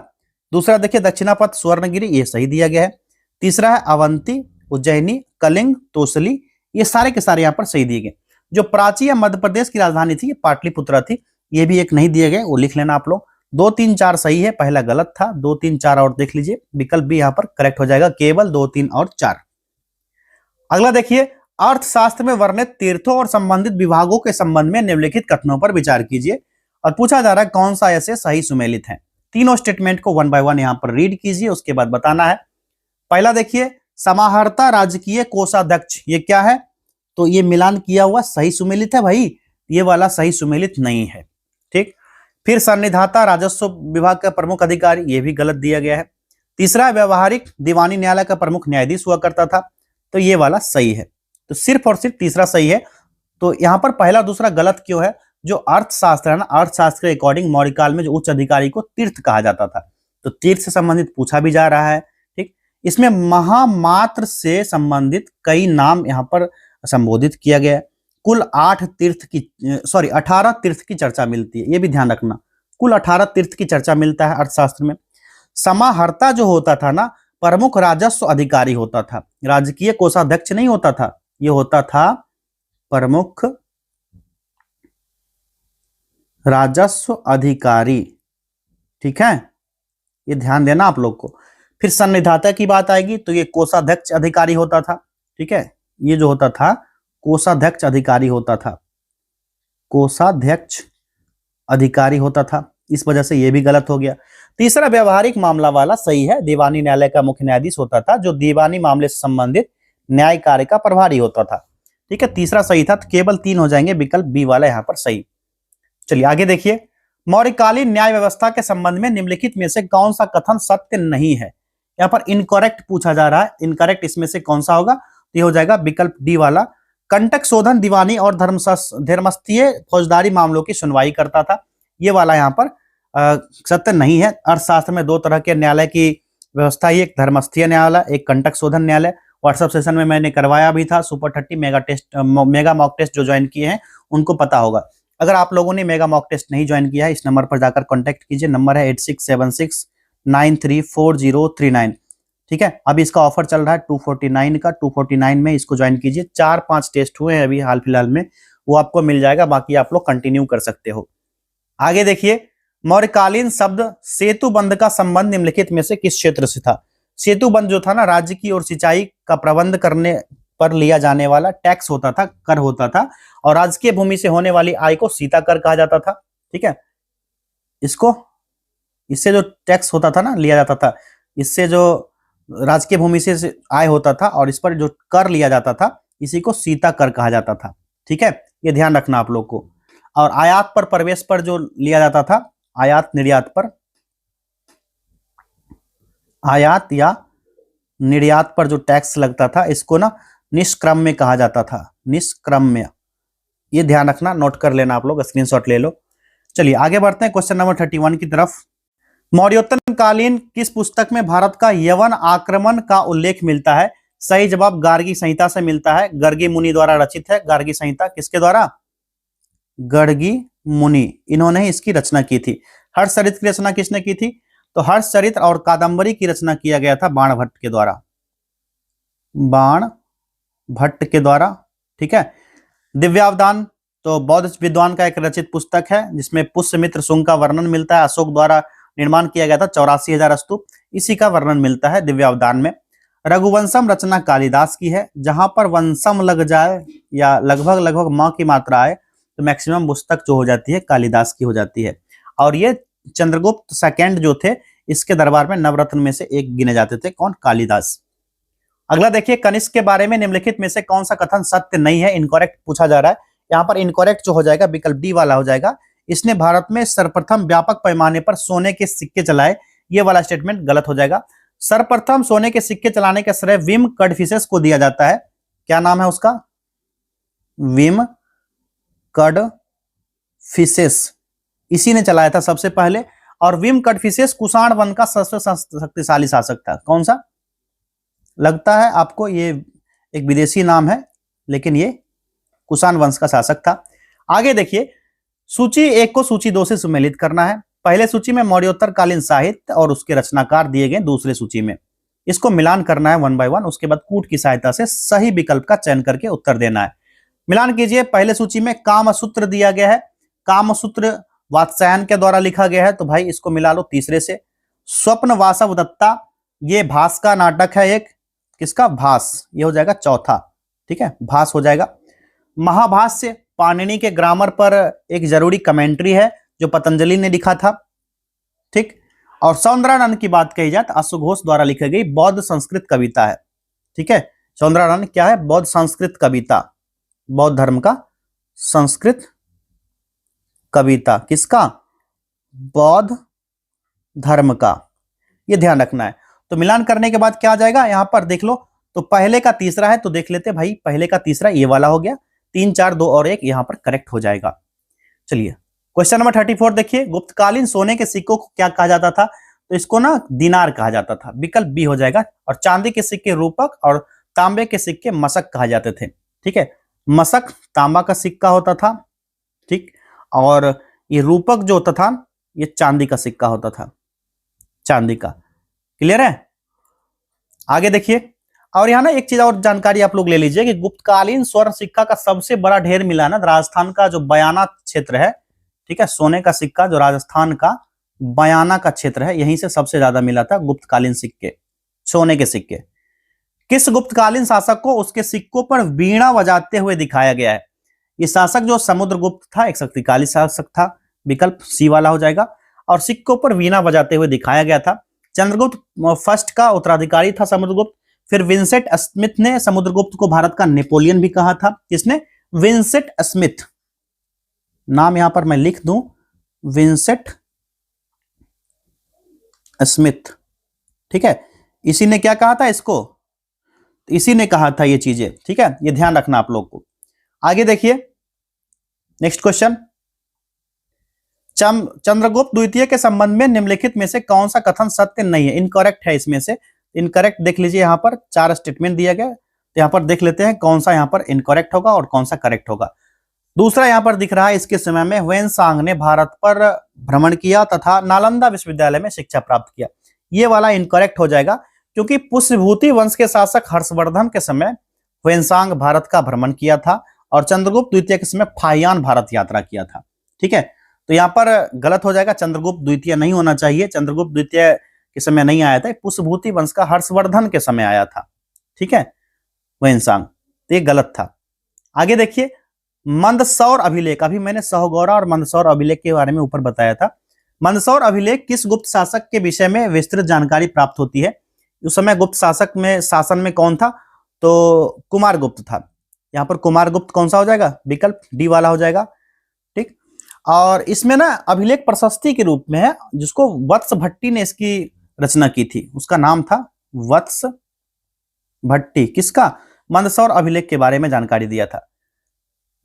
दूसरा देखिए, दक्षिणापथ स्वर्णगिरी, ये सही दिया गया है। तीसरा है अवंती, उज्जैनी, कलिंग, तोसली, ये सारे के सारे यहाँ पर सही दिए गए। जो प्राची या मध्य प्रदेश की राजधानी थी, ये पाटलिपुत्र थी, ये भी एक नहीं दिए गए, वो लिख लेना आप लोग। 2, 3, 4 सही है, पहला गलत था। 2, 3, 4 और देख लीजिए, विकल्प भी यहाँ पर करेक्ट हो जाएगा, केवल 2, 3 और 4। अगला देखिए, अर्थशास्त्र में वर्णित तीर्थों और संबंधित विभागों के संबंध में निम्नलिखित कथनों पर विचार कीजिए। और पूछा जा रहा है कौन सा ऐसे सही सुमेलित है। तीनों स्टेटमेंट को 1 बाय 1 यहाँ पर रीड कीजिए, उसके बाद बताना है। पहला देखिए, समाहर्ता राजकीय कोषाध्यक्ष, ये क्या है? तो ये मिलान किया हुआ सही सुमेलित है भाई, ये वाला सही सुमेलित नहीं है। ठीक, फिर सन्निधाता राजस्व विभाग का प्रमुख अधिकारी, ये भी गलत दिया गया है। तीसरा, व्यवहारिक दीवानी न्यायालय का प्रमुख न्यायाधीश हुआ करता था, तो ये वाला सही है। तो सिर्फ और सिर्फ तीसरा सही है। तो यहाँ पर पहला दूसरा गलत क्यों है? जो अर्थशास्त्र है ना, अर्थशास्त्र के अकॉर्डिंग मौर्य काल में जो उच्च अधिकारी को तीर्थ कहा जाता था, तो तीर्थ से संबंधित पूछा भी जा रहा है। ठीक, इसमें महामात्र से संबंधित कई नाम यहाँ पर संबोधित किया गया है। कुल 18 तीर्थ की चर्चा मिलती है, ये भी ध्यान रखना, कुल 18 तीर्थ की चर्चा मिलता है अर्थशास्त्र में। समाहर्ता जो होता था ना, प्रमुख राजस्व अधिकारी होता था, राजकीय कोषाध्यक्ष नहीं होता था, ये होता था प्रमुख राजस्व अधिकारी। ठीक है, ये ध्यान देना आप लोग को। फिर संनिधाता की बात आएगी तो ये कोषाध्यक्ष अधिकारी होता था। ठीक है, ये जो होता था कोषाध्यक्ष अधिकारी होता था, कोषाध्यक्ष अधिकारी होता था, इस वजह से ये भी गलत हो गया। तीसरा व्यवहारिक मामला वाला सही है, दीवानी न्यायालय का मुख्य न्यायाधीश होता था जो दीवानी मामले से संबंधित न्याय कार्य का प्रभारी होता था। ठीक है, तीसरा सही था, तो केवल 3 हो जाएंगे, विकल्प बी वाला यहां पर सही। चलिए आगे देखिए, मौर्यकालीन न्याय व्यवस्था के संबंध में निम्नलिखित में से कौन सा कथन सत्य नहीं है? यहां पर इनकरेक्ट पूछा जा रहा है, इनकरेक्ट इसमें से कौन सा होगा? तो ये हो जाएगा विकल्प डी वाला, कंटक शोधन दीवानी और धर्मस्थीय फौजदारी मामलों की सुनवाई करता था, ये वाला यहाँ पर सत्य नहीं है। अर्थशास्त्र में 2 तरह के न्यायालय की व्यवस्था है, एक धर्मस्थीय न्यायालय, एक कंटक शोधन न्यायालय। व्हाट्सएप सेशन में मैंने करवाया भी था, सुपर 30 मेगा मॉक टेस्ट जो ज्वाइन किए हैं उनको पता होगा। अगर आप लोगों ने मेगा मॉक टेस्ट नहीं ज्वाइन किया है, इस नंबर पर जाकर कॉन्टेक्ट कीजिए, नंबर है 8676934039। ठीक है, अभी इसका ऑफर चल रहा है 249 का, 249 में इसको ज्वाइन कीजिए। 4-5 टेस्ट हुए हैं अभी हाल फिलहाल में, वो आपको मिल जाएगा, बाकी आप लोग कंटिन्यू कर सकते हो। आगे देखिए, मौर्यकालीन शब्द सेतु बंध का संबंध निम्नलिखित में से किस क्षेत्र से था? सेतु बंध जो था ना, राज्य की ओर सिंचाई का प्रबंध करने पर लिया जाने वाला टैक्स होता था, कर होता था, और राजकीय भूमि से होने वाली आय को सीता कर कहा जाता था। ठीक है, इससे जो टैक्स होता था ना, लिया जाता था, इससे जो राजकीय भूमि से आय होता था और इस पर जो कर लिया जाता था, इसी को सीता कर कहा जाता था। ठीक है, ये ध्यान रखना आप लोग को। और आयात पर प्रवेश पर जो लिया जाता था, आयात निर्यात पर, आयात या निर्यात पर जो टैक्स लगता था, इसको ना निष्क्रम्य कहा जाता था, निष्क्रम्य। ये ध्यान रखना, नोट कर लेना आप लोग, स्क्रीनशॉट ले लो। चलिए आगे बढ़ते हैं क्वेश्चन नंबर 31 की तरफ। मौर्योत्तर कालीन किस पुस्तक में भारत का यवन आक्रमण का उल्लेख मिलता है? सही जवाब गार्गी संहिता से मिलता है, गर्गी मुनि द्वारा रचित है। गार्गी संहिता किसके द्वारा? गर्गी मुनि, इन्होंने ही इसकी रचना की थी। हर्षचरित्र की रचना किसने की थी? तो हर्षचरित्र और कादंबरी की रचना किया गया था बाणभट्ट के द्वारा, बाणभट्ट के द्वारा। ठीक है, दिव्यावदान तो बौद्ध विद्वान का एक रचित पुस्तक है, जिसमें पुष्यमित्र शुंग का वर्णन मिलता है। अशोक द्वारा निर्माण किया गया था, 84,000 स्तूप, इसी का वर्णन मिलता है दिव्यावदान में। रघुवंशम रचना कालिदास की है, जहां पर वंशम लग जाए या लगभग माँ की मात्रा आए तो मैक्सिमम पुस्तक जो हो जाती है कालिदास की हो जाती है। और ये चंद्रगुप्त सेकंड जो थे, इसके दरबार में नवरत्न में से एक गिने जाते थे, कौन? कालिदास। अगला देखिए, कनिष्क के बारे में निम्नलिखित में से कौन सा कथन सत्य नहीं है? इनकरेक्ट पूछा जा रहा है, यहाँ पर इनकरेक्ट जो हो जाएगा विकल्प डी वाला हो जाएगा। इसने भारत में सर्वप्रथम व्यापक पैमाने पर सोने के सिक्के चलाए, ये वाला स्टेटमेंट गलत हो जाएगा। सर्वप्रथम सोने के सिक्के चलाने का श्रेय विम कडफिसेस को दिया जाता है। क्या नाम है उसका? विम कडफिसेस, इसी ने चलाया था सबसे पहले। और विम कडफिसेस कुषाण वंश का सबसे शक्तिशाली शासक था। कौन सा? लगता है आपको ये एक विदेशी नाम है, लेकिन ये कुषाण वंश का शासक था। आगे देखिए, सूची 1 को सूची 2 से सुमेलित करना है। पहले सूची में मौर्योत्तर कालीन साहित्य और उसके रचनाकार दिए गए, दूसरे सूची में इसको मिलान करना है 1 बाय 1। उसके बाद कूट की सहायता से सही विकल्प का चयन करके उत्तर देना है। मिलान कीजिए। पहले सूची में कामसूत्र दिया गया है, कामसूत्र वात्स्यायन के द्वारा लिखा गया है, तो भाई इसको मिला लो तीसरे से। स्वप्न वासव दत्ता, ये भास का नाटक है एक, किसका? भास, ये हो जाएगा चौथा। ठीक है, भास हो जाएगा। महाभाष्य पाणिनि के ग्रामर पर एक जरूरी कमेंट्री है जो पतंजलि ने लिखा था। ठीक, और सौंदरानंद की बात कही जाए तो अश्वघोष द्वारा लिखी गई बौद्ध संस्कृत कविता है। ठीक है, सौंदरानंद क्या है? बौद्ध संस्कृत कविता, बौद्ध धर्म का संस्कृत कविता, किसका? बौद्ध धर्म का, ये ध्यान रखना है। तो मिलान करने के बाद क्या आ जाएगा? यहां पर देख लो, तो पहले का तीसरा है, तो देख लेते भाई, पहले का तीसरा ये वाला हो गया। 3, 4, 2 और 1 यहां पर करेक्ट हो जाएगा। चलिए क्वेश्चन नंबर 34 देखिए, गुप्तकालीन सोने के सिक्कों को क्या कहा जाता था? तो इसको ना दिनार कहा जाता था, विकल्प बी हो जाएगा। और चांदी के सिक्के रूपक और तांबे के सिक्के मशक कहा जाते थे। ठीक है, मशक तांबा का सिक्का होता था, ठीक। और ये रूपक जो होता था ये चांदी का सिक्का होता था, चांदी का। क्लियर है? आगे देखिए, और यहाँ ना एक चीज और जानकारी आप लोग ले लीजिए कि गुप्तकालीन स्वर्ण सिक्का का सबसे बड़ा ढेर मिला ना राजस्थान का जो बयाना क्षेत्र है, ठीक है। सोने का सिक्का जो राजस्थान का बयाना का क्षेत्र है, यहीं से सबसे ज्यादा मिला था गुप्तकालीन सिक्के, सोने के सिक्के। किस गुप्तकालीन शासक को उसके सिक्कों पर वीणा बजाते हुए दिखाया गया है? ये शासक जो समुद्रगुप्त था, एक शक्तिशाली शासक था, विकल्प सी वाला हो जाएगा। और सिक्कों पर वीणा बजाते हुए दिखाया गया था। चंद्रगुप्त फर्स्ट का उत्तराधिकारी था समुद्रगुप्त। फिर विंसेंट स्मिथ ने समुद्रगुप्त को भारत का नेपोलियन भी कहा था। किसने? विंसेंट स्मिथ, नाम यहां पर मैं लिख दूं, विंसेंट स्मिथ, ठीक है। इसी ने क्या कहा था इसको? इसी ने कहा था ये चीजें, ठीक है। ये ध्यान रखना आप लोग को। आगे देखिए नेक्स्ट क्वेश्चन, चंद्रगुप्त द्वितीय के संबंध में निम्नलिखित में से कौन सा कथन सत्य नहीं है? इनकरेक्ट है इसमें से। इनकरेक्ट देख लीजिए, यहां पर 4 स्टेटमेंट दिया गया, तो यहां पर देख लेते हैं कौन सा यहां पर इनकरेक्ट होगा और कौन सा करेक्ट होगा। दूसरा यहां पर दिख रहा है, इसके समय में ह्वेनसांग ने भारत पर भ्रमण किया तथा नालंदा विश्वविद्यालय में शिक्षा प्राप्त किया। ये वाला इनकरेक्ट हो जाएगा, क्योंकि पुष्यभूति वंश के शासक हर्षवर्धन के समय ह्वेनसांग भारत का भ्रमण किया था और चंद्रगुप्त द्वितीय के समय फाहियान भारत यात्रा किया था, ठीक है। तो यहाँ पर गलत हो जाएगा, चंद्रगुप्त द्वितीय नहीं होना चाहिए। चंद्रगुप्त द्वितीय के समय नहीं आया था, पुष्यभूति वंश का हर्षवर्धन के समय आया था, ठीक है, ह्वेनसांग। तो ये गलत था। आगे देखिए, मंदसौर अभिलेख, अभी मैंने सहोगौरा और मंदसौर अभिलेख के बारे में ऊपर बताया था। मंदसौर अभिलेख किस गुप्त शासक के विषय में विस्तृत जानकारी प्राप्त होती है? उस समय गुप्त शासक में शासन में कौन था? तो कुमारगुप्त था। यहाँ पर कुमारगुप्त कौन सा हो जाएगा? विकल्प डी वाला हो जाएगा, ठीक। और इसमें ना अभिलेख प्रशस्ति के रूप में है, जिसको वत्स भट्टी ने इसकी रचना की थी, उसका नाम था वत्स भट्टी। किसका? मंदसौर अभिलेख के बारे में जानकारी दिया था।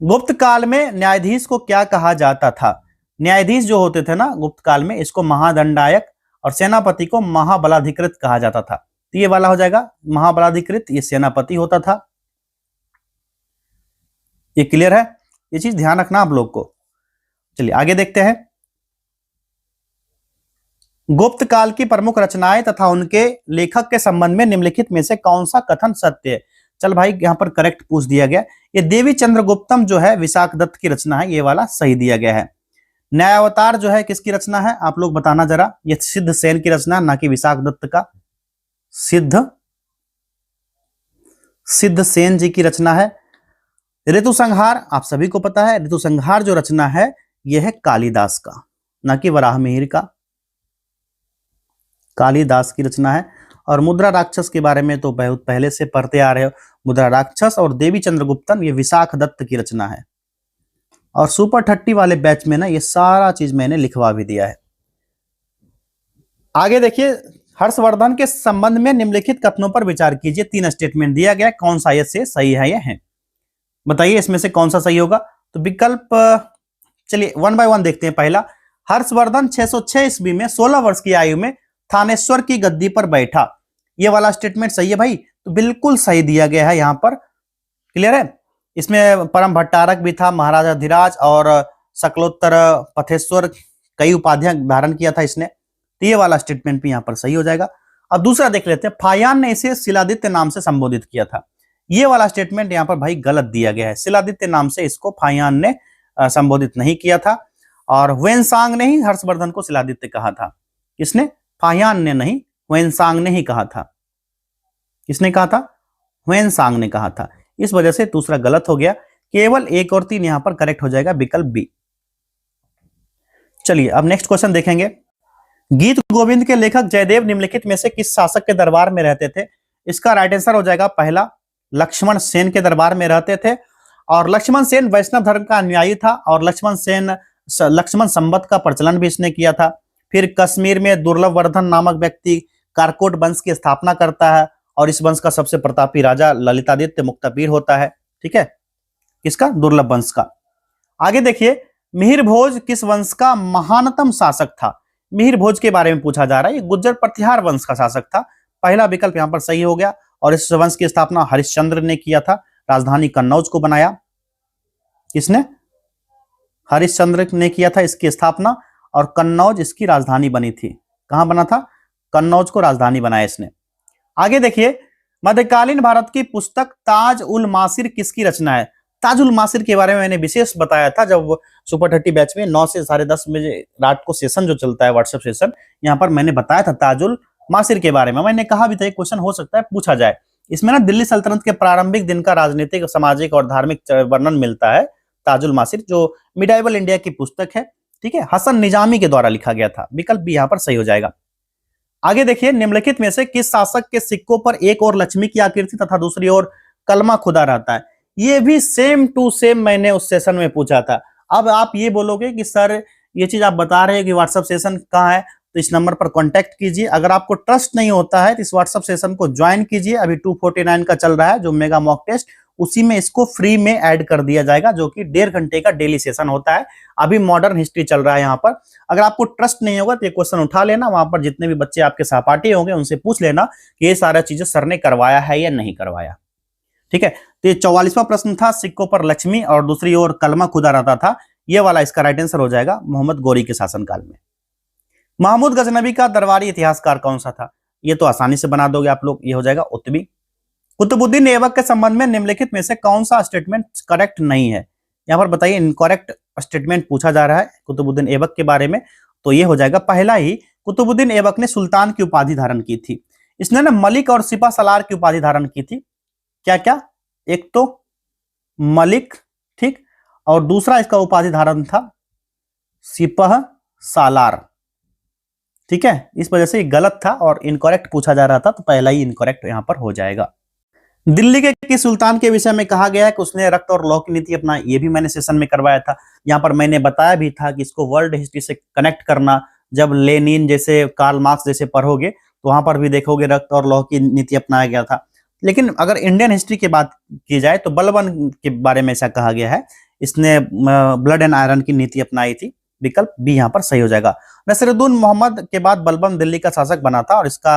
गुप्त काल में न्यायाधीश को क्या कहा जाता था? न्यायाधीश जो होते थे ना गुप्त काल में, इसको महादंडायक और सेनापति को महाबलाधिकृत कहा जाता था। तो ये वाला हो जाएगा महाबलाधिकृत, ये सेनापति होता था। ये क्लियर है? ये चीज ध्यान रखना आप लोग को। चलिए आगे देखते हैं, गुप्त काल की प्रमुख रचनाएं तथा उनके लेखक के संबंध में निम्नलिखित में से कौन सा कथन सत्य है? चल भाई, यहां पर करेक्ट पूछ दिया गया। ये देवी चंद्रगुप्तम जो है विशाख दत्त की रचना है, ये वाला सही दिया गया है। न्यायावतार जो है किसकी रचना है? आप लोग बताना जरा। ये सिद्ध सेन की रचना, ना कि विशाख दत्त का, सिद्ध सेन जी की रचना है। ऋतु संहार आप सभी को पता है, ऋतु संहार जो रचना है यह है कालिदास का, ना कि वराह मिहिर का, कालिदास की रचना है। और मुद्रा राक्षस के बारे में तो बहुत पहले से पढ़ते आ रहे हो। मुद्रा राक्षस और देवी चंद्रगुप्तम ये विशाख दत्त की रचना है। और सुपर 30 वाले बैच में ना ये सारा चीज मैंने लिखवा भी दिया है। आगे देखिए, हर्षवर्धन के संबंध में निम्नलिखित कथनों पर विचार कीजिए। 3 स्टेटमेंट दिया गया, कौन सा इससे सही है? ये है, बताइए इसमें से कौन सा सही होगा। तो विकल्प, चलिए 1 बाय 1 देखते हैं। पहला, हर्षवर्धन 606 ईस्वी में 16 वर्ष की आयु में थानेश्वर की गद्दी पर बैठा। ये वाला स्टेटमेंट सही है भाई, तो बिल्कुल सही दिया गया है यहाँ पर। क्लियर है? इसमें परम भट्टारक भी था, महाराजा धीराज और शकलोत्तर पथेश्वर, कई उपाधियां धारण किया था इसने। तो ये वाला स्टेटमेंट भी यहाँ पर सही हो जाएगा। अब दूसरा देख लेते हैं, फाहियान ने इसे शिलादित्य नाम से संबोधित किया था। ये वाला स्टेटमेंट यहाँ पर भाई गलत दिया गया है। शिलादित्य नाम से इसको फाहियान ने संबोधित नहीं किया था, और ह्वेनसांग ने ही हर्षवर्धन को शिलादित्य कहा था। किसने? फाहियान ने नहीं, ह्वेनसांग ने ही कहा था। किसने कहा था? ह्वेनसांग ने कहा था। इस वजह से दूसरा गलत हो गया। केवल 1 और 3 यहां पर करेक्ट हो जाएगा, विकल्प बी। चलिए अब नेक्स्ट क्वेश्चन देखेंगे। गीत गोविंद के लेखक जयदेव निम्नलिखित में से किस शासक के दरबार में रहते थे? इसका राइट आंसर हो जाएगा पहला, लक्ष्मण सेन के दरबार में रहते थे। और लक्ष्मण सेन वैष्णव धर्म का अनुयायी था, और लक्ष्मण संवत का प्रचलन भी इसने किया था। फिर कश्मीर में दुर्लभ वर्धन नामक व्यक्ति कारकोट वंश की स्थापना करता है, और इस वंश का सबसे प्रतापी राजा ललितादित्य मुक्तापीर होता है। ठीक है, किसका? दुर्लभ वंश का। आगे देखिए, मिहिर भोज किस वंश का महानतम शासक था? मिहिर भोज के बारे में पूछा जा रहा है। ये गुज्जर प्रतिहार वंश का शासक था। पहला विकल्प यहां पर सही हो गया, और इस वंश की स्थापना हरिश्चंद्र ने किया था, राजधानी कन्नौज को बनाया। किसने? हरिश्चंद्र ने किया था इसकी स्थापना, और कन्नौज इसकी राजधानी बनी थी। कहां बना था? कन्नौज को राजधानी बनाया इसने। आगे देखिए, मध्यकालीन भारत की पुस्तक ताज उल मासिर किसकी रचना है? ताज उल मासिर के बारे में मैंने विशेष बताया था जब सुपर 30 बैच में 9 से 10:30 बजे रात को सेशन जो चलता है, व्हाट्सएप सेशन, यहाँ पर मैंने बताया था ताज उल मासिर के बारे में। मैंने कहा भी था एक क्वेश्चन हो सकता है पूछा जाए। इसमें ना दिल्ली सल्तनत के प्रारंभिक दिन का राजनीतिक, सामाजिक और धार्मिक वर्णन मिलता है। ताजुल मासिर जो मिडाइवल इंडिया की पुस्तक है, ठीक है, हसन निजामी के द्वारा लिखा गया था। विकल्प बी यहाँ पर सही हो जाएगा। आगे देखिए, निम्नलिखित में से किस शासक के सिक्कों पर एक और लक्ष्मी की आकृति तथा दूसरी ओर कलमा खुदा रहता है? ये भी सेम टू सेम मैंने उस सेशन में पूछा था। अब आप ये बोलोगे कि सर ये चीज आप बता रहे हैं कि व्हाट्सएप सेशन कहाँ है, तो इस नंबर पर कांटेक्ट कीजिए। अगर आपको ट्रस्ट नहीं होता है तो इस व्हाट्सएप सेशन को ज्वाइन कीजिए। अभी 249 का चल रहा है जो मेगा मॉक टेस्ट, उसी में इसको फ्री में ऐड कर दिया जाएगा, जो कि 1.5 घंटे का डेली सेशन होता है। अभी मॉडर्न हिस्ट्री चल रहा है यहाँ पर। अगर आपको ट्रस्ट नहीं होगा तो ये क्वेश्चन उठा लेना, वहां पर जितने भी बच्चे आपके सहपाठी होंगे उनसे पूछ लेना कि ये सारा चीजें सर ने करवाया है या नहीं करवाया। ठीक है, तो ये 44वां प्रश्न था, सिक्कों पर लक्ष्मी और दूसरी ओर कलमा खुदा रहता था। ये वाला इसका राइट आंसर हो जाएगा मोहम्मद गौरी के शासनकाल में। महमूद गजनबी का दरबारी इतिहासकार कौन सा था? ये तो आसानी से बना दोगे आप लोग, ये हो जाएगा उत्बी। कुतुबुद्दीन ऐबक के संबंध में निम्नलिखित में से कौन सा स्टेटमेंट करेक्ट नहीं है? यहां पर बताइए, इनकरेक्ट स्टेटमेंट पूछा जा रहा है कुतुबुद्दीन ऐबक के बारे में, तो ये हो जाएगा पहला ही, कुतुबुद्दीन ऐबक ने सुल्तान की उपाधि धारण की थी। इसने ना मलिक और सिपा सलार की उपाधि धारण की थी। क्या क्या? एक तो मलिक, ठीक, और दूसरा इसका उपाधि धारण था सिपह सालार। ठीक है, इस वजह से गलत था और इनकरेक्ट पूछा जा रहा था, तो पहला ही इनकरेक्ट यहां पर हो जाएगा। दिल्ली के किस सुल्तान के विषय में कहा गया है कि उसने रक्त और लौ की नीति अपनाई? ये भी मैंने सेशन में करवाया था। यहाँ पर मैंने बताया भी था कि इसको वर्ल्ड हिस्ट्री से कनेक्ट करना, जब लेनिन जैसे, कार्ल मार्क्स जैसे पढ़ोगे तो वहां पर भी देखोगे रक्त और लौ की नीति अपनाया गया था। लेकिन अगर इंडियन हिस्ट्री की बात की जाए तो बलबन के बारे में ऐसा कहा गया है, इसने ब्लड एंड आयरन की नीति अपनाई थी। विकल्प बी यहाँ पर सही हो जाएगा। नसीरुद्दीन मोहम्मद के बाद बलबन दिल्ली का शासक बना था, और इसका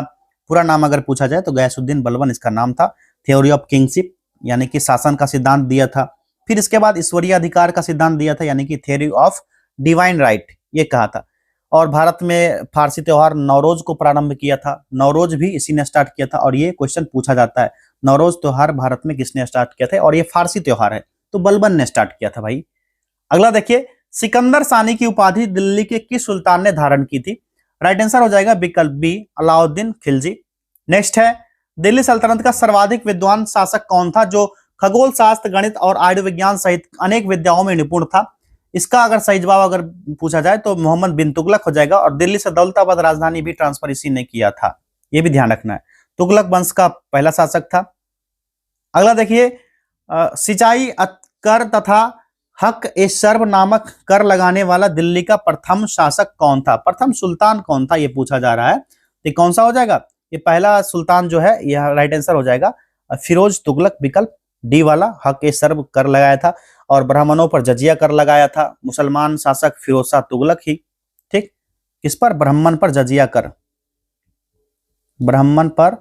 पूरा नाम अगर पूछा जाए तो गयासुद्दीन बलबन इसका नाम था। थ्योरी ऑफ किंगशिप यानी कि शासन का सिद्धांत दिया था। फिर इसके बाद ईश्वरीय अधिकार का सिद्धांत दिया था, यानी कि थ्योरी ऑफ डिवाइन राइट, ये कहा था। और भारत में फारसी त्योहार नवरोज को प्रारंभ किया था। नवरोज भी इसी ने स्टार्ट किया था, और ये क्वेश्चन पूछा जाता है, नवरोज त्योहार भारत में किसने स्टार्ट किया था? और ये फारसी त्योहार है, तो बलबन ने स्टार्ट किया था भाई। अगला देखिए, सिकंदर सानी की उपाधि दिल्ली के किस सुल्तान ने धारण की थी? राइट आंसर हो जाएगा विकल्प बी, अलाउद्दीन खिलजी। नेक्स्ट है, दिल्ली सल्तनत का सर्वाधिक विद्वान शासक कौन था जो खगोल शास्त्र, गणित और आयुर्विज्ञान सहित अनेक विद्याओं में निपुण था? इसका अगर सही जवाब अगर पूछा जाए तो मोहम्मद बिन तुगलक हो जाएगा, और दिल्ली से दौलताबाद राजधानी भी ट्रांसफर इसी ने किया था, ये भी ध्यान रखना है। तुगलक वंश का पहला शासक था। अगला देखिए, सिंचाई कर तथा हक ए सर्व नामक कर लगाने वाला दिल्ली का प्रथम शासक कौन था? प्रथम सुल्तान कौन था, ये पूछा जा रहा है। तो कौन सा हो जाएगा? ये पहला सुल्तान जो है, यह राइट आंसर हो जाएगा फिरोज तुगलक, विकल्प डी वाला, हक ए सर्व कर लगाया था, और ब्राह्मणों पर जजिया कर लगाया था। मुसलमान शासक फिरोज शाह तुगलक ही, ठीक। किस पर? ब्राह्मण पर जजिया कर, ब्राह्मण पर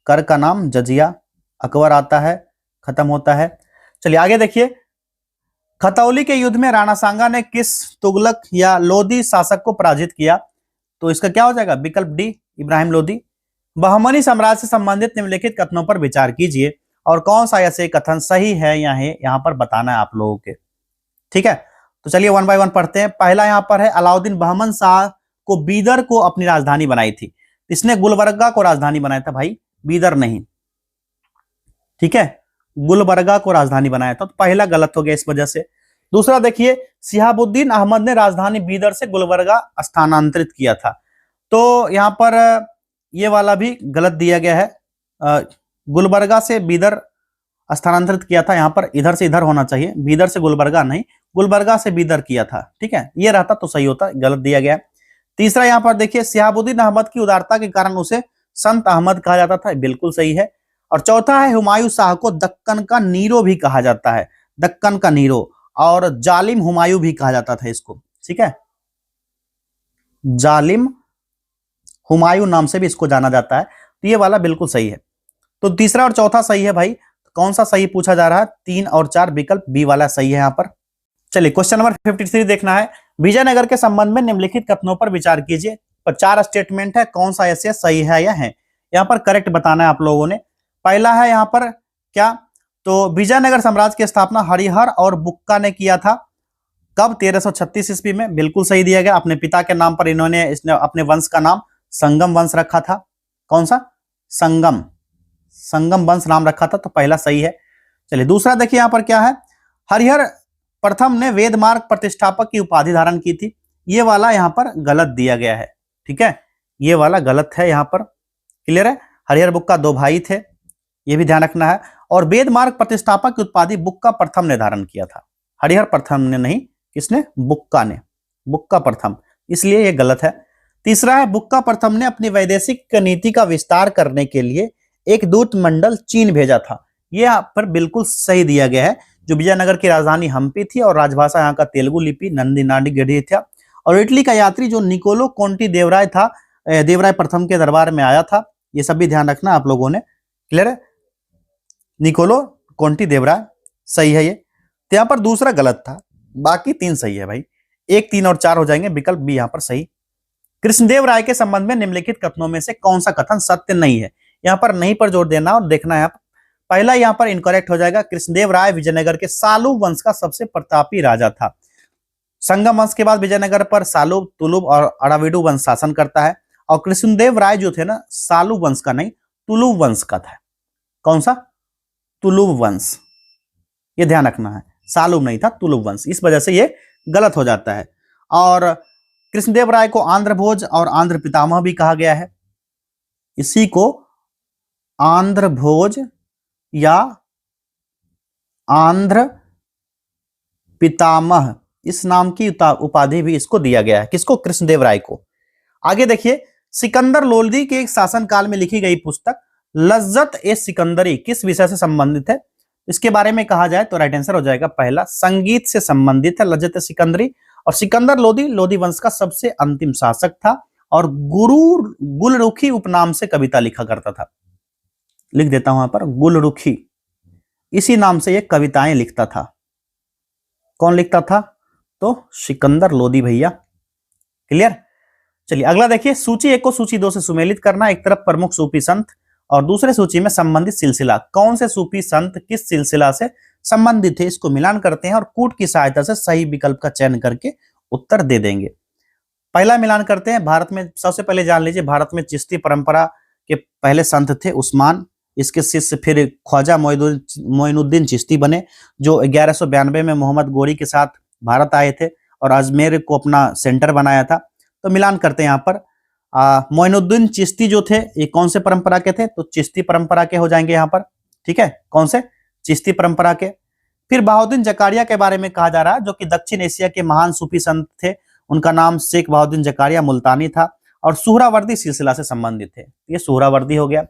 कर का नाम जजिया। अकबर आता है, खत्म होता है। चलिए आगे देखिए, खतौली के युद्ध में राणा सांगा ने किस तुगलक या लोधी शासक को पराजित किया? तो इसका क्या हो जाएगा? विकल्प डी, इब्राहिम लोधी। बहमनी साम्राज्य से संबंधित निम्नलिखित कथनों पर विचार कीजिए, और कौन सा ऐसे कथन सही है यहाँ पर बताना है आप लोगों के, ठीक है। तो चलिए 1 बाय 1 पढ़ते हैं। पहला यहाँ पर है, अलाउद्दीन बहमन शाह को बीदर को अपनी राजधानी बनाई थी। इसने गुलबर्गा को राजधानी बनाया था भाई, बीदर नहीं, ठीक है, गुलबर्गा को राजधानी बनाया था, तो पहला गलत हो गया इस वजह से। दूसरा देखिए, शिहाबुद्दीन अहमद ने राजधानी बीदर से गुलबर्गा स्थानांतरित किया था, तो यहाँ पर ये वाला भी गलत दिया गया है। गुलबर्गा से बीदर स्थानांतरित किया था, यहाँ पर इधर से इधर होना चाहिए, बीदर से गुलबर्गा नहीं, गुलबर्गा से बीदर किया था, ठीक है, ये रहता तो सही होता, गलत दिया गया। तीसरा यहाँ पर देखिए, शिहाबुद्दीन अहमद की उदारता के कारण उसे संत अहमद कहा जाता था, बिल्कुल सही है। और चौथा है, हुमायूं शाह को दक्कन का नीरो भी कहा जाता है, दक्कन का नीरो, और जालिम हुमायूं भी कहा जाता था इसको, ठीक है, जालिम हुमायूं नाम से भी इसको जाना जाता है, तो ये वाला बिल्कुल सही है। तो तीसरा और चौथा सही है भाई। कौन सा सही पूछा जा रहा है? 3 और 4, विकल्प बी वाला सही है यहाँ पर। चलिए क्वेश्चन नंबर 53 देखना है। विजयनगर के संबंध में निम्नलिखित कथनों पर विचार कीजिए। पर 4 स्टेटमेंट है, कौन सा ऐसे सही है या है, यहाँ पर करेक्ट बताना है आप लोगों ने। पहला है यहाँ पर क्या, तो विजयनगर साम्राज्य की स्थापना हरिहर और बुक्का ने किया था। कब? 1336 ईस्वी में। बिल्कुल सही दिया गया। अपने पिता के नाम पर इसने अपने वंश का नाम संगम वंश रखा था। कौन सा? संगम, संगम वंश नाम रखा था, तो पहला सही है। चलिए दूसरा देखिए यहाँ पर क्या है, हरिहर प्रथम ने वेद मार्ग प्रतिष्ठापक की उपाधि धारण की थी। ये वाला यहाँ पर गलत दिया गया है, ठीक है, ये वाला गलत है यहाँ पर। क्लियर है? हरिहर बुक्का 2 भाई थे, ये भी ध्यान रखना है। और वेद मार्ग प्रतिष्ठापक की उपाधि बुक्का प्रथम ने धारण किया था, हरिहर प्रथम ने नहीं। किसने? बुक्का ने, बुक्का प्रथम, इसलिए ये गलत है। तीसरा है, बुक्का प्रथम ने अपनी वैदेशिक नीति का विस्तार करने के लिए एक दूत मंडल चीन भेजा था। ये यहाँ पर बिल्कुल सही दिया गया है। जो विजयनगर की राजधानी हम्पी थी और राजभाषा यहाँ का तेलुगु लिपि नंदी नाडी गढ़ी था। और इटली का यात्री जो निकोलो कोंटी देवराय था, देवराय प्रथम के दरबार में आया था। ये सब भी ध्यान रखना आप लोगों ने। क्लियर है? निकोलो कोंटी देवराय सही है ये। तो यहाँ पर दूसरा गलत था, बाकी 3 सही है भाई। 1, 3 और 4 हो जाएंगे, विकल्प बी यहाँ पर सही। कृष्णदेव राय के संबंध में निम्नलिखित कथनों में से कौन सा कथन सत्य नहीं है? यहाँ पर नहीं पर जोर देना और देखना है आप। पहला यहाँ पर इनकरेक्ट हो जाएगा। कृष्णदेव राय विजयनगर के सालुब वंश का सबसे प्रतापी राजा था। संगम वंश के बाद विजयनगर पर सालुब, तुलुब और अराविडु वंश शासन करता है। और कृष्णदेव राय जो थे ना, सालुब वंश का नहीं, तुलुब वंश का था। कौन सा? तुलुब वंश, ये ध्यान रखना है। सालुब नहीं था, तुलुब वंश, इस वजह से ये गलत हो जाता है। और कृष्णदेव राय को आंध्र भोज और आंध्र पितामह भी कहा गया है। इसी को आंध्र भोज या आंध्र पितामह, इस नाम की उपाधि भी इसको दिया गया है। किसको? कृष्णदेव राय को। आगे देखिए, सिकंदर लोदी के एक शासन काल में लिखी गई पुस्तक लज्जत ए सिकंदरी किस विषय से संबंधित है? इसके बारे में कहा जाए तो राइट आंसर हो जाएगा पहला, संगीत से संबंधित है लज्जत ए सिकंदरी। और सिकंदर लोदी लोदी वंश का सबसे अंतिम शासक था और गुलरुखी उपनाम से कविता लिखा करता था। लिख देता हूं यहां पर, गुलरुखी, इसी नाम से ये कविताएं लिखता था। कौन लिखता था? तो सिकंदर लोदी भैया। क्लियर? चलिए अगला देखिए, सूची 1 को सूची 2 से सुमेलित करना। एक तरफ प्रमुख सूफी संत और दूसरे सूची में संबंधित सिलसिला। कौन से सूफी संत किस सिलसिला से संबंधित है, इसको मिलान करते हैं और कूट की सहायता से सही विकल्प का चयन करके उत्तर दे देंगे। पहला मिलान करते हैं। भारत में सबसे पहले जान लीजिए, भारत में चिश्ती परंपरा के पहले संत थे उस्मान। इसके शिष्य फिर ख्वाजा मोइनुद्दीन चिश्ती बने, जो 1192 में मोहम्मद गोरी के साथ भारत आए थे और अजमेर को अपना सेंटर बनाया था। तो मिलान करते हैं यहाँ पर। मोइनुद्दीन चिश्ती जो थे, ये कौन से परंपरा के थे? तो चिश्ती परंपरा के हो जाएंगे यहाँ पर। ठीक है, कौन से? चिश्ती परंपरा के। फिर बहाउद्दीन जकारिया के बारे में कहा जा रहा है, जो कि दक्षिण एशिया के महान सूफी संत थे। उनका नाम शेख बहाउद्दीन जकारिया मुल्तानी था और सुहरावर्दी सिलसिला से संबंधित थे। ये सुहरावर्दी हो गया।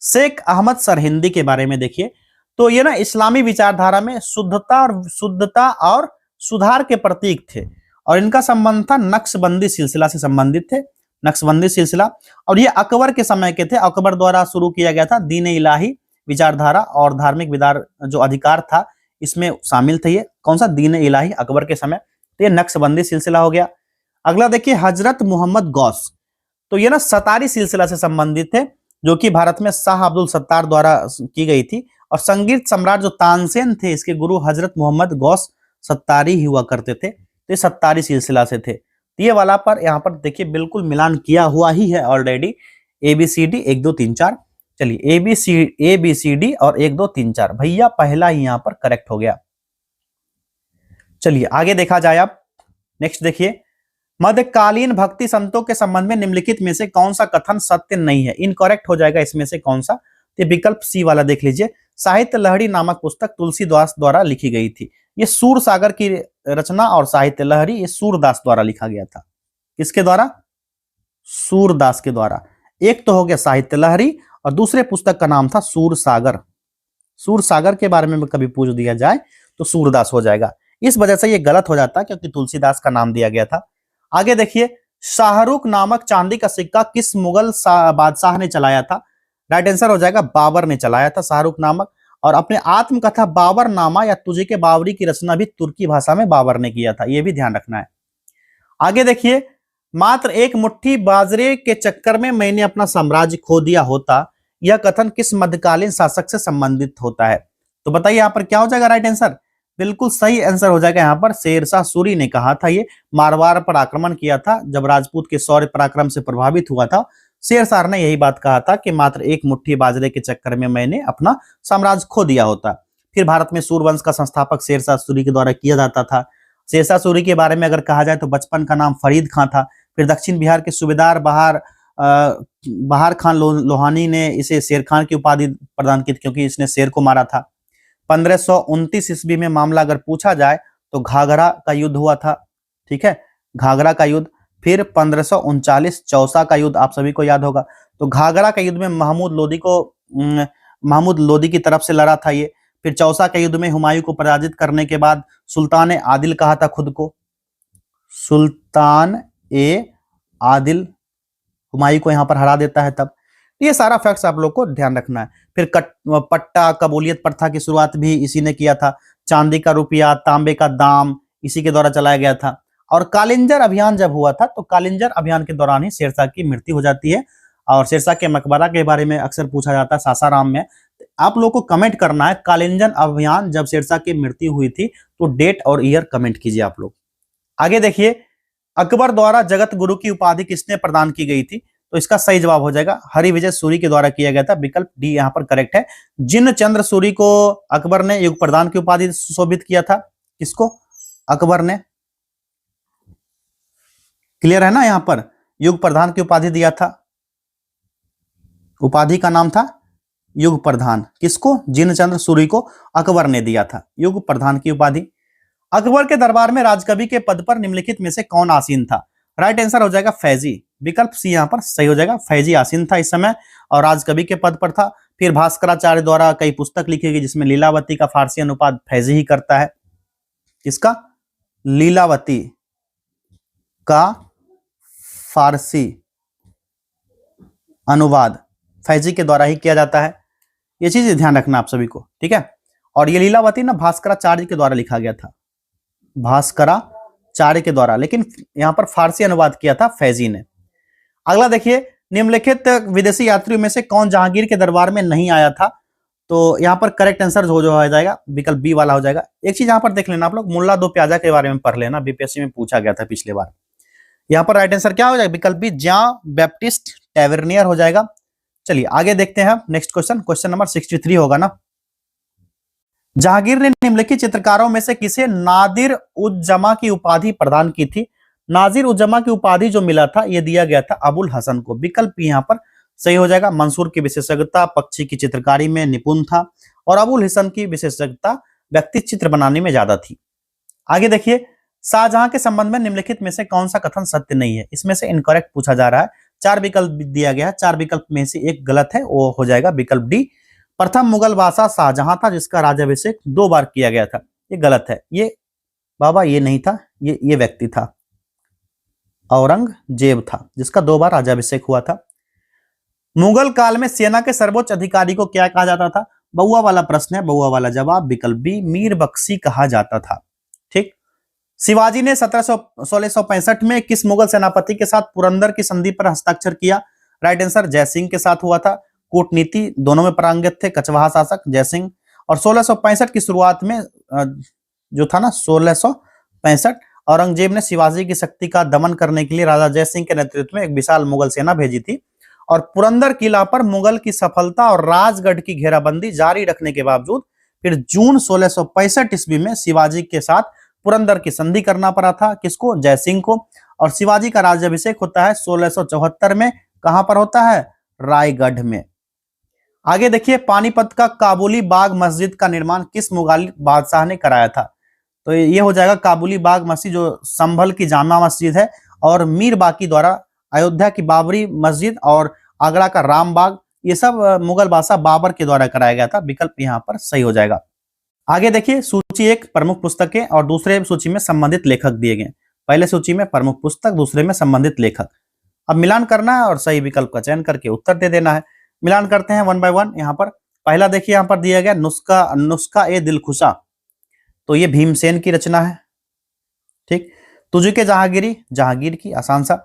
शेख अहमद सरहिंदी के बारे में देखिए, तो ये ना इस्लामी विचारधारा में शुद्धता और सुधार के प्रतीक थे और इनका संबंध था नक्शबंदी सिलसिला से संबंधित थे। नक्शबंदी सिलसिला, और ये अकबर के समय के थे। अकबर द्वारा शुरू किया गया था। दीन इलाही विचारधारा और धार्मिक विदार जो अधिकार था, इसमें शामिल थे ये। कौन सा? दीन इलाही, अकबर के समय। तो ये नक्शबंदी सिलसिला हो गया। अगला देखिए, हजरत मोहम्मद गौस, तो ये ना सतारी सिलसिला से संबंधित थे, जो कि भारत में शाह अब्दुल सत्तार द्वारा की गई थी। और संगीत सम्राट जो तानसेन थे, इसके गुरु हजरत मोहम्मद गौस सत्तारी ही हुआ करते थे। तो ये सत्तारी सिलसिला से थे। ये वाला पर यहाँ पर देखिए बिल्कुल मिलान किया हुआ ही है ऑलरेडी। ABCD 1 2 3 4। चलिए ABCD और 1 2 3 4 भैया पहला ही यहाँ पर करेक्ट हो गया। चलिए आगे देखा जाए। आप नेक्स्ट देखिए, मध्यकालीन भक्ति संतों के संबंध में निम्नलिखित में से कौन सा कथन सत्य नहीं है? इनकरेक्ट हो जाएगा इसमें से कौन सा? तो विकल्प सी वाला देख लीजिए। साहित्य लहरी नामक पुस्तक तुलसीदास द्वारा लिखी गई थी। ये सूर सागर की रचना और साहित्य लहरी ये सूरदास द्वारा लिखा गया था। किसके द्वारा? सूरदास के द्वारा। एक तो हो गया साहित्य लहरी और दूसरे पुस्तक का नाम था सूर सागर। सूर सागर के बारे में कभी पूछ दिया जाए तो सूरदास हो जाएगा। इस वजह से ये गलत हो जाता है क्योंकि तुलसीदास का नाम दिया गया था। आगे देखिए, शाहरुख नामक चांदी का सिक्का किस मुगल बादशाह ने चलाया था? राइट आंसर हो जाएगा बाबर ने चलाया था शाहरुख नामक। और अपने आत्मकथा बाबरनामा या तुझे के बाबरी की रचना भी तुर्की भाषा में बाबर ने किया था, यह भी ध्यान रखना है। आगे देखिए, मात्र एक मुट्ठी बाजरे के चक्कर में मैंने अपना साम्राज्य खो दिया होता, यह कथन किस मध्यकालीन शासक से संबंधित होता है? तो बताइए यहाँ पर क्या हो जाएगा राइट आंसर? बिल्कुल सही आंसर हो जाएगा यहाँ पर शेरशाह सूरी ने कहा था। ये मारवाड़ पर आक्रमण किया था, जब राजपूत के शौर्य पराक्रम से प्रभावित हुआ था, शेरशाह ने यही बात कहा था कि मात्र एक मुट्ठी बाजरे के चक्कर में मैंने अपना साम्राज्य खो दिया होता। फिर भारत में सूर्यवंश का संस्थापक शेरशाह सूरी के द्वारा किया जाता था। शेरशाह सूरी के बारे में अगर कहा जाए तो बचपन का नाम फरीद खां था। फिर दक्षिण बिहार के सूबेदार बहार खान लोहानी ने इसे शेर खान की उपाधि प्रदान की थी, क्योंकि इसने शेर को मारा था। 1529 ईस्वी में मामला अगर पूछा जाए तो घाघरा का युद्ध हुआ था, ठीक है, घाघरा का युद्ध। फिर 1539 चौसा का युद्ध, आप सभी को याद होगा। तो घाघरा का युद्ध में महमूद लोदी की तरफ से लड़ा था ये। फिर चौसा के युद्ध में हुमायूं को पराजित करने के बाद सुल्तान ए आदिल कहा था खुद को, सुल्तान ए आदिल हुमायूं को यहां पर हरा देता है तब। ये सारा फैक्ट्स आप लोग को ध्यान रखना है। फिर पट्टा कबूलियत प्रथा की शुरुआत भी इसी ने किया था। चांदी का रुपया, तांबे का दाम इसी के द्वारा चलाया गया था। और कालिंजर अभियान जब हुआ था तो कालिंजर अभियान के दौरान ही शेरशाह की मृत्यु हो जाती है। और शेरशाह के मकबरा के बारे में अक्सर पूछा जाता है, सासाराम में। आप लोग को कमेंट करना है कालिंजर अभियान जब शेरशाह की मृत्यु हुई थी, तो डेट और ईयर कमेंट कीजिए आप लोग। आगे देखिए, अकबर द्वारा जगत गुरु की उपाधि किसने प्रदान की गई थी? तो इसका सही जवाब हो जाएगा हरिविजय सूरी के द्वारा किया गया था। विकल्प डी यहां पर करेक्ट है। जिन चंद्र सूरी को अकबर ने युग प्रधान की उपाधि सुशोभित किया था। किसको? अकबर ने। क्लियर है ना? यहां पर युग प्रधान की उपाधि दिया था। उपाधि का नाम था युग प्रधान। किसको? जिन चंद्र सूरी को अकबर ने दिया था युग प्रधान की उपाधि। अकबर के दरबार में राजकवि के पद पर निम्नलिखित में से कौन आसीन था? राइट आंसर हो जाएगा फैजी। विकल्प सी यहां पर सही हो जाएगा। फैजी आसीन था इस समय और राजकवि के पद पर था। फिर भास्कराचार्य द्वारा कई पुस्तक लिखी गई, जिसमें लीलावती का फारसी अनुवाद फैजी ही करता है। किसका? लीलावती का फारसी अनुवाद फैजी के द्वारा ही किया जाता है। ये चीज ध्यान रखना आप सभी को, ठीक है। और ये लीलावती ना भास्कराचार्य के द्वारा लिखा गया था, भास्कराचार्य के द्वारा, लेकिन यहां पर फारसी अनुवाद किया था फैजी ने। अगला देखिए, निम्नलिखित विदेशी यात्रियों में से कौन जहांगीर के दरबार में नहीं आया था? तो यहां पर करेक्ट आंसर जो हो जाएगा विकल्प बी वाला हो जाएगा। एक चीज यहां पर देख लेना आप लोग, मुल्ला दो प्याजा के बारे में पढ़ लेना, बीपीएससी में पूछा गया था पिछले बार। यहां पर राइट आंसर क्या हो जाएगा? विकल्प बी जॉन बैप्टिस्ट टैवर्नियर हो जाएगा। चलिए आगे देखते हैं नेक्स्ट क्वेश्चन। क्वेश्चन नंबर 63 होगा ना। जहांगीर ने निम्नलिखित चित्रकारों में से किसे नादिर उज जमा की उपाधि प्रदान की थी? नादिर उज जमा की उपाधि जो मिला था यह दिया गया था अबुल हसन को। विकल्प यहां पर सही हो जाएगा। मंसूर की विशेषज्ञता पक्षी की चित्रकारी में निपुण था और अबुल हसन की विशेषज्ञता व्यक्ति चित्र बनाने में ज्यादा थी। आगे देखिए, शाहजहां के संबंध में निम्नलिखित में से कौन सा कथन सत्य नहीं है? इसमें से इनकरेक्ट पूछा जा रहा है। 4 विकल्प दिया गया है, 4 विकल्प में से एक गलत है, वो हो जाएगा विकल्प डी। प्रथम मुगल बादशाह शाहजहां था जिसका राज्याभिषेक 2 बार किया गया था, ये गलत है। ये बाबा ये नहीं था, ये व्यक्ति था, औरंगजेब था जिसका 2 बार राज्याभिषेक हुआ था। मुगल काल में सेना के सर्वोच्च अधिकारी को क्या कहा जाता था? बउआ वाला प्रश्न है, बउआ वाला जवाब विकल्प बी मीर बख्शी कहा जाता था। ठीक। शिवाजी ने 1665 में किस मुगल सेनापति के साथ पुरंदर की संधि पर हस्ताक्षर किया? राइट आंसर जयसिंह के साथ हुआ था। कूटनीति दोनों में पारंगत थे कछवाहा शासक जयसिंह। और 1665 की शुरुआत में जो था ना 1665, औरंगजेब ने शिवाजी की शक्ति का दमन करने के लिए राजा जयसिंह के नेतृत्व में एक विशाल मुगल सेना भेजी थी। और पुरंदर किला पर मुगल की सफलता और राजगढ़ की घेराबंदी जारी रखने के बावजूद फिर जून 1665 ईस्वी में शिवाजी के साथ पुरंदर की संधि करना पड़ा था। किसको? जयसिंह को। और शिवाजी का राज्याभिषेक होता है 1674 में। कहां पर होता है? रायगढ़ में। आगे देखिए, पानीपत का काबुली बाग मस्जिद का निर्माण किस मुगल बादशाह ने कराया था? तो ये हो जाएगा काबुली बाग मस्जिद जो संभल की जामा मस्जिद है, और मीर बाकी द्वारा अयोध्या की बाबरी मस्जिद और आगरा का रामबाग, ये सब मुगल बादशाह बाबर के द्वारा कराया गया था। विकल्प यहाँ पर सही हो जाएगा। आगे देखिए, सूची 1 प्रमुख पुस्तकें और दूसरे सूची में संबंधित लेखक दिए गए। पहले सूची में प्रमुख पुस्तक, दूसरे में संबंधित लेखक। अब मिलान करना है और सही विकल्प का चयन करके उत्तर दे देना है। मिलान करते हैं 1 बाय 1। यहाँ पर पहला देखिए यहां पर दिया गया नुस्खा नुस्खा ए दिलखुशा, तो ये भीमसेन की रचना है। ठीक, तुझके जहांगीरी, जहांगीर की, आसान सा।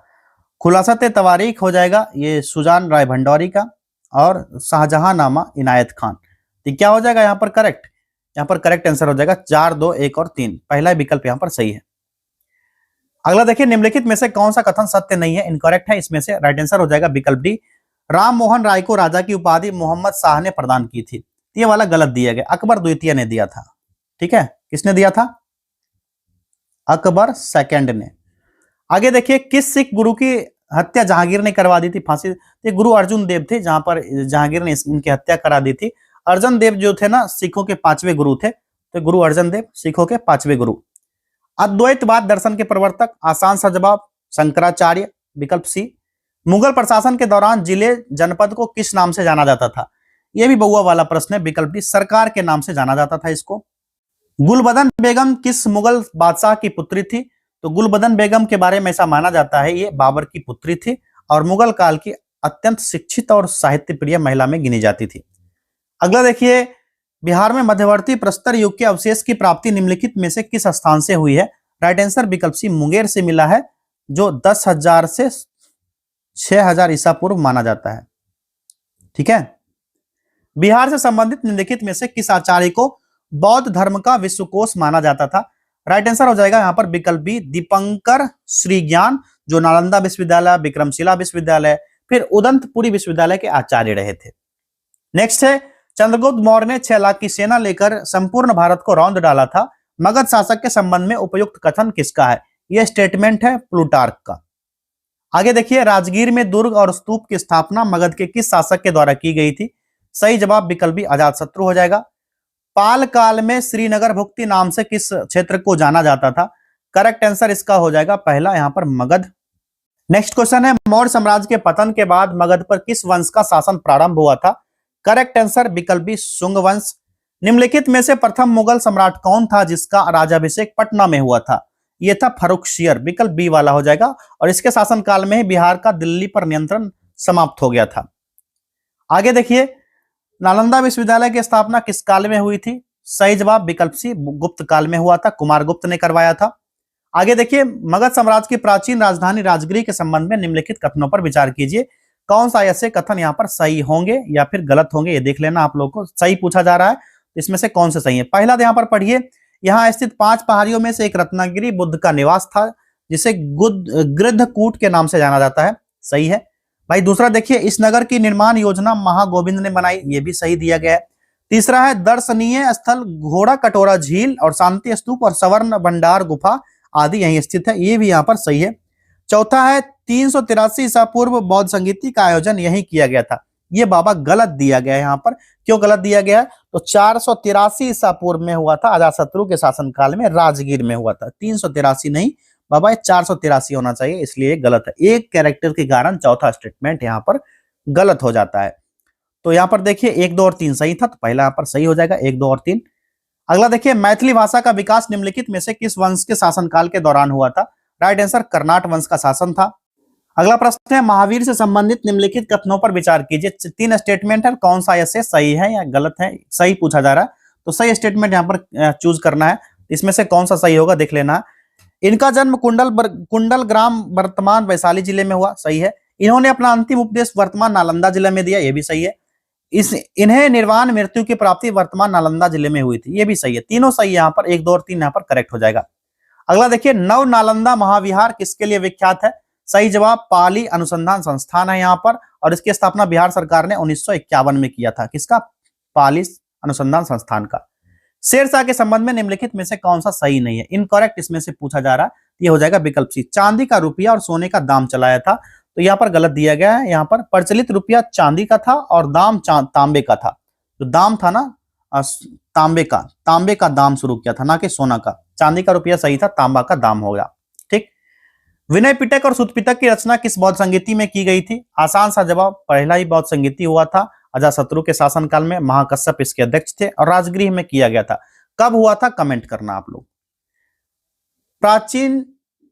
खुलासत तवारीख हो जाएगा ये सुजान राय भंडारी का, और शाहजहांनामा इनायत खान। तो क्या हो जाएगा यहाँ पर करेक्ट? यहाँ पर करेक्ट आंसर हो जाएगा 4, 2, 1 और 3, पहला विकल्प यहाँ पर सही है। अगला देखिए निम्नलिखित में से कौन सा कथन सत्य नहीं है, इनकरेक्ट है, इसमें से राइट आंसर हो जाएगा विकल्प डी, राम मोहन राय को राजा की उपाधि मोहम्मद शाह ने प्रदान की थी। ये वाला गलत दिया गया, अकबर द्वितीय ने दिया था। ठीक है, किसने दिया था? अकबर सेकंड ने। आगे देखिए किस सिख गुरु की हत्या जहांगीर ने करवा दी थी, फांसी? ये गुरु अर्जुन देव थे, जहां पर जहांगीर ने इनकी हत्या करा दी थी। अर्जुन देव जो थे ना सिखों के 5वें गुरु थे, तो गुरु अर्जुन देव सिखों के 5वें गुरु। अद्वैतवाद दर्शन के प्रवर्तक, आसान सा जवाब शंकराचार्य, विकल्प सी। मुगल प्रशासन के दौरान जिले जनपद को किस नाम से जाना जाता था? यह भी बहुआ वाला प्रश्न है, विकल्प डी, सरकार के नाम से जाना जाता था इसको। गुलबदन बेगम किस मुगल बादशाह की पुत्री थी? तो गुलबदन बेगम के बारे में ऐसा माना जाता है ये बाबर की पुत्री थी, और मुगल काल की अत्यंत शिक्षित और साहित्य प्रिय महिला में गिनी जाती थी। अगला देखिए बिहार में मध्यवर्ती प्रस्तर युग के अवशेष की प्राप्ति निम्नलिखित में से किस स्थान से हुई है? राइट आंसर विकल्प सी, मुंगेर से मिला है, जो 10,000 से 6,000 ईसा पूर्व माना जाता है। ठीक है, बिहार से संबंधित निम्नलिखित में से किस आचार्य को बौद्ध धर्म का विश्वकोश माना जाता था? राइट आंसर हो जाएगा यहाँ पर विकल्प बी, दीपंकर श्री ज्ञान, जो नालंदा विश्वविद्यालय, विक्रमशिला विश्वविद्यालय, फिर उदंतपुरी विश्वविद्यालय के आचार्य रहे थे। नेक्स्ट है चंद्रगुप्त मौर्य ने 6 लाख की सेना लेकर संपूर्ण भारत को रौंद डाला था। मगध शासक के संबंध में उपयुक्त कथन किसका है? यह स्टेटमेंट है प्लूटार्क का। आगे देखिए राजगीर में दुर्ग और स्तूप की स्थापना मगध के किस शासक के द्वारा की गई थी? सही जवाब विकल्प बी, अजातशत्रु हो जाएगा। पाल काल में श्रीनगर भुक्ति नाम से किस क्षेत्र को जाना जाता था? करेक्ट आंसर इसका हो जाएगा पहला, यहां पर मगध। नेक्स्ट क्वेश्चन है मौर्य साम्राज्य के पतन के बाद मगध पर किस वंश का शासन प्रारंभ हुआ था? करेक्ट आंसर विकल्प बी, शुंग वंश। निम्नलिखित में से प्रथम मुगल सम्राट कौन था जिसका राज्याभिषेक पटना में हुआ था? यह था फर्रुखशियर, विकल्प बी वाला हो जाएगा, और इसके शासनकाल में ही बिहार का दिल्ली पर नियंत्रण समाप्त हो गया था। आगे देखिए नालंदा विश्वविद्यालय की स्थापना किस काल में हुई थी? सही जवाब विकल्प सी, गुप्त काल में हुआ था, कुमारगुप्त ने करवाया था। आगे देखिए मगध साम्राज्य की प्राचीन राजधानी राजगृह के संबंध में निम्नलिखित कथनों पर विचार कीजिए। कौन सा ऐसे कथन यहाँ पर सही होंगे या फिर गलत होंगे, ये देख लेना। आप लोग को सही पूछा जा रहा है, इसमें से कौन से सही है? पहला यहाँ पर पढ़िए, यहाँ स्थित 5 पहाड़ियों में से एक रत्नागिरी बुद्ध का निवास था, जिसे गृद्धकूट के नाम से जाना जाता है। सही है भाई। दूसरा देखिए इस नगर की निर्माण योजना महागोविंद ने बनाई, ये भी सही दिया गया है। तीसरा है दर्शनीय स्थल घोड़ा कटोरा झील और शांति स्तूप और सवर्ण भंडार गुफा आदि यहीं स्थित है, ये भी यहाँ पर सही है। चौथा है 383 ईसा पूर्व बौद्ध संगीति का आयोजन यहीं किया गया था, ये बाबा गलत दिया गया है यहाँ पर। क्यों गलत दिया गया है? तो 483 ईसा पूर्व में हुआ था, अजातशत्रु के शासनकाल में राजगीर में हुआ था। 383 नहीं बाबा, 483 होना चाहिए, इसलिए गलत है। एक कैरेक्टर के कारण चौथा स्टेटमेंट यहाँ पर गलत हो जाता है। तो यहाँ पर देखिए 1, 2 और 3 सही था, तो पहला यहाँ पर सही हो जाएगा 1, 2 और 3। अगला देखिए मैथिली भाषा का विकास निम्नलिखित में से किस वंश के शासनकाल के दौरान हुआ था? राइट आंसर कर्नाट वंश का शासन था। अगला प्रश्न है महावीर से संबंधित निम्नलिखित कथनों पर विचार कीजिए। 3 स्टेटमेंट है, कौन सा ऐसे सही है या गलत है? सही पूछा जा रहा है, तो सही स्टेटमेंट यहाँ पर चूज करना है। इसमें से कौन सा सही होगा देख लेना। इनका जन्म कुंडल ग्राम वर्तमान वैशाली जिले में हुआ, सही है। इन्होंने अपना अंतिम उपदेश वर्तमान नालंदा जिले में दिया, यह भी सही है। इन्हें निर्वाण मृत्यु की प्राप्ति वर्तमान नालंदा जिले में हुई थी, यह भी सही है। तीनों सही है यहाँ पर, 1, 2 और 3 यहाँ पर करेक्ट हो जाएगा। अगला देखिए नव नालंदा महाविहार किसके लिए विख्यात है? सही जवाब पाली अनुसंधान संस्थान है यहाँ पर, और इसकी स्थापना बिहार सरकार ने 1951 में किया था। किसका? पाली अनुसंधान संस्थान का। शेरशाह के संबंध में निम्नलिखित में से कौन सा सही नहीं है? इनकरेक्ट इसमें से पूछा जा रहा है, ये हो जाएगा विकल्प सी, चांदी का रुपया और सोने का दाम चलाया था, तो यहाँ पर गलत दिया गया है। यहाँ पर प्रचलित रुपया चांदी का था और दाम तांबे का था। जो दाम था ना तांबे का दाम शुरू किया था, ना कि सोना का। चांदी का रुपया सही था, तांबा का दाम हो गया। ठीक। विनय पिटक और सुत पिटक की रचना किस बौद्ध संगीति में की गई थी? आसान सा जवाब, पहला ही बौद्ध संगीति हुआ था अजातशत्रु के शासनकाल में, महाकश्यप इसके अध्यक्ष थे और राजगृह में किया गया था। कब हुआ था कमेंट करना आप लोग। प्राचीन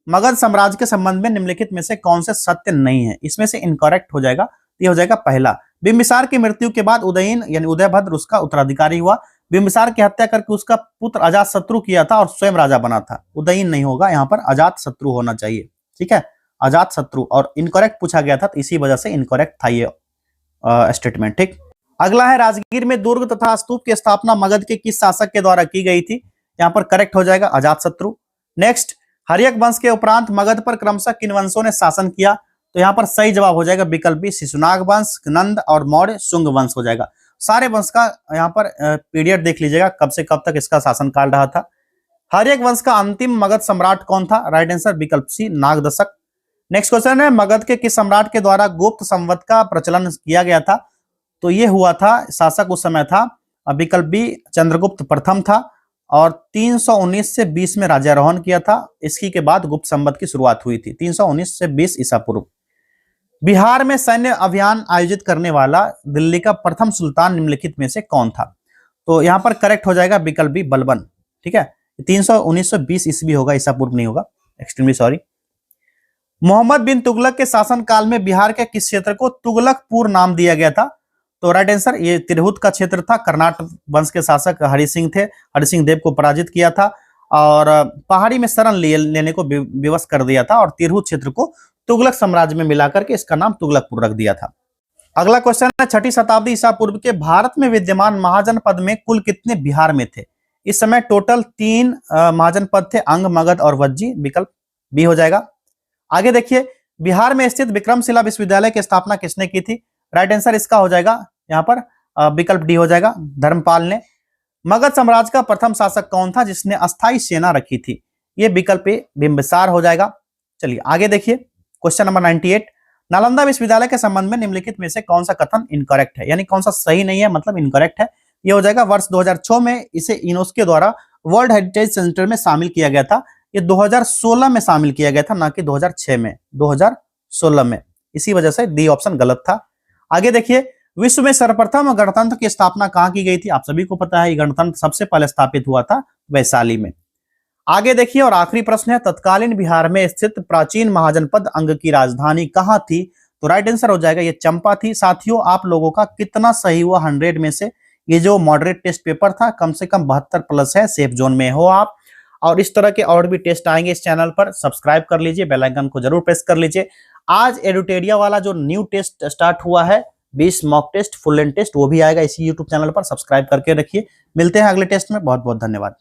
मगध साम्राज्य के संबंध में निम्नलिखित में से कौन से सत्य नहीं है? इसमें से इनकरेक्ट हो जाएगा, ये हो जाएगा पहला, बिंबिसार की मृत्यु के बाद उदयन यानी उदयभद्र उसका उत्तराधिकारी हुआ। बिंबिसार की हत्या करके उसका पुत्र अजातशत्रु किया था और स्वयं राजा बना था। उदयन नहीं होगा, यहाँ पर अजातशत्रु होना चाहिए। ठीक है, अजातशत्रु, और इनकरेक्ट पूछा गया था तो इसी वजह से इनकरेक्ट था ये स्टेटमेंट। ठीक, अगला है राजगीर में दुर्ग तथा स्तूप की स्थापना मगध के किस शासक के द्वारा की गई थी? यहाँ पर करेक्ट हो जाएगा अजातशत्रु। नेक्स्ट, हर्यक वंश के उपरांत मगध पर क्रमशः किन वंशों ने शासन किया? तो यहाँ पर सही जवाब हो जाएगा विकल्प बी, शिशुनाग वंश, नंद और मौर्य शुंग वंश हो जाएगा। सारे वंश का यहाँ पर पीरियड देख लीजिएगा, कब से कब तक इसका शासनकाल रहा था। हर्यक वंश का अंतिम मगध सम्राट कौन था? राइट आंसर विकल्प सी, नागदशक। नेक्स्ट क्वेश्चन है, मगध के किस सम्राट के द्वारा गुप्त संवत का प्रचलन किया गया था? तो ये हुआ था, शासक उस समय था विकल्प बी, चंद्रगुप्त प्रथम था और 319 से 20 में राज्यारोहण किया था। इसकी के बाद गुप्त संवत की शुरुआत हुई थी 319 से 20 ईसा पूर्व। बिहार में सैन्य अभियान आयोजित करने वाला दिल्ली का प्रथम सुल्तान निम्नलिखित में से कौन था? तो यहाँ पर करेक्ट हो जाएगा विकल्प बी, बलबन। ठीक है, 1920 ईस्वी होगा, ईसा पूर्व नहीं होगा, एक्सट्रीमली सॉरी। मोहम्मद बिन तुगलक के शासनकाल में बिहार के किस क्षेत्र को तुगलकपुर नाम दिया गया था? तो राइट आंसर ये तिरहुत का क्षेत्र था। कर्नाटक वंश के शासक हरि सिंह थे, हरि सिंह देव को पराजित किया था और पहाड़ी में शरण लेने को विवश कर दिया था और तिरहुत क्षेत्र को तुगलक साम्राज्य में मिलाकर के इसका नाम तुगलकपुर रख दिया था। अगला क्वेश्चन है, 6ठी शताब्दी ईसा पूर्व के भारत में विद्यमान महाजनपद में कुल कितने बिहार में थे? इस समय टोटल 3 महाजनपद थे, अंग, मगध और वज्जी, विकल्प बी हो जाएगा। आगे देखिए, बिहार में स्थित विक्रमशिला विश्वविद्यालय की स्थापना किसने की थी? राइट आंसर इसका हो जाएगा यहाँ पर विकल्प डी हो जाएगा, धर्मपाल ने। मगध साम्राज्य का प्रथम शासक कौन था जिसने अस्थायी सेना रखी थी? ये विकल्प ए, बिंबिसार हो जाएगा। चलिए आगे देखिए, क्वेश्चन नंबर 98, नालंदा विश्वविद्यालय के संबंध में निम्नलिखित में से कौन सा कथन इनकरेक्ट है, यानी कौन सा सही नहीं है, मतलब इनकरेक्ट है। ये हो जाएगा, वर्ष 2006 में इसे यूनेस्को द्वारा वर्ल्ड हेरिटेज सेंटर में शामिल किया गया था। ये 2016 में शामिल किया गया था, ना कि 2006 में, 2016 में। इसी वजह से डी ऑप्शन गलत था। आगे देखिए, विश्व में सर्वप्रथम गणतंत्र की स्थापना कहां की गई थी? आप सभी को पता है, ये गणतंत्र सबसे पहले स्थापित हुआ था वैशाली में। आगे देखिए, और आखिरी प्रश्न है, तत्कालीन बिहार में स्थित प्राचीन महाजनपद अंग की राजधानी कहां थी? तो राइट आंसर हो जाएगा ये चंपा थी। साथियों, आप लोगों का कितना सही हुआ 100 में से? ये जो मॉडरेट टेस्ट पेपर था कम से कम 72 प्लस है, सेफ जोन में हो आप। और इस तरह के और भी टेस्ट आएंगे इस चैनल पर, सब्सक्राइब कर लीजिए, बेल आइकन को जरूर प्रेस कर लीजिए। आज एडुटेरिया वाला जो न्यू टेस्ट स्टार्ट हुआ है, 20 mock test, full length test, वो भी आएगा इसी यूट्यूब चैनल पर, सब्सक्राइब करके रखिए। मिलते हैं अगले टेस्ट में, बहुत बहुत धन्यवाद।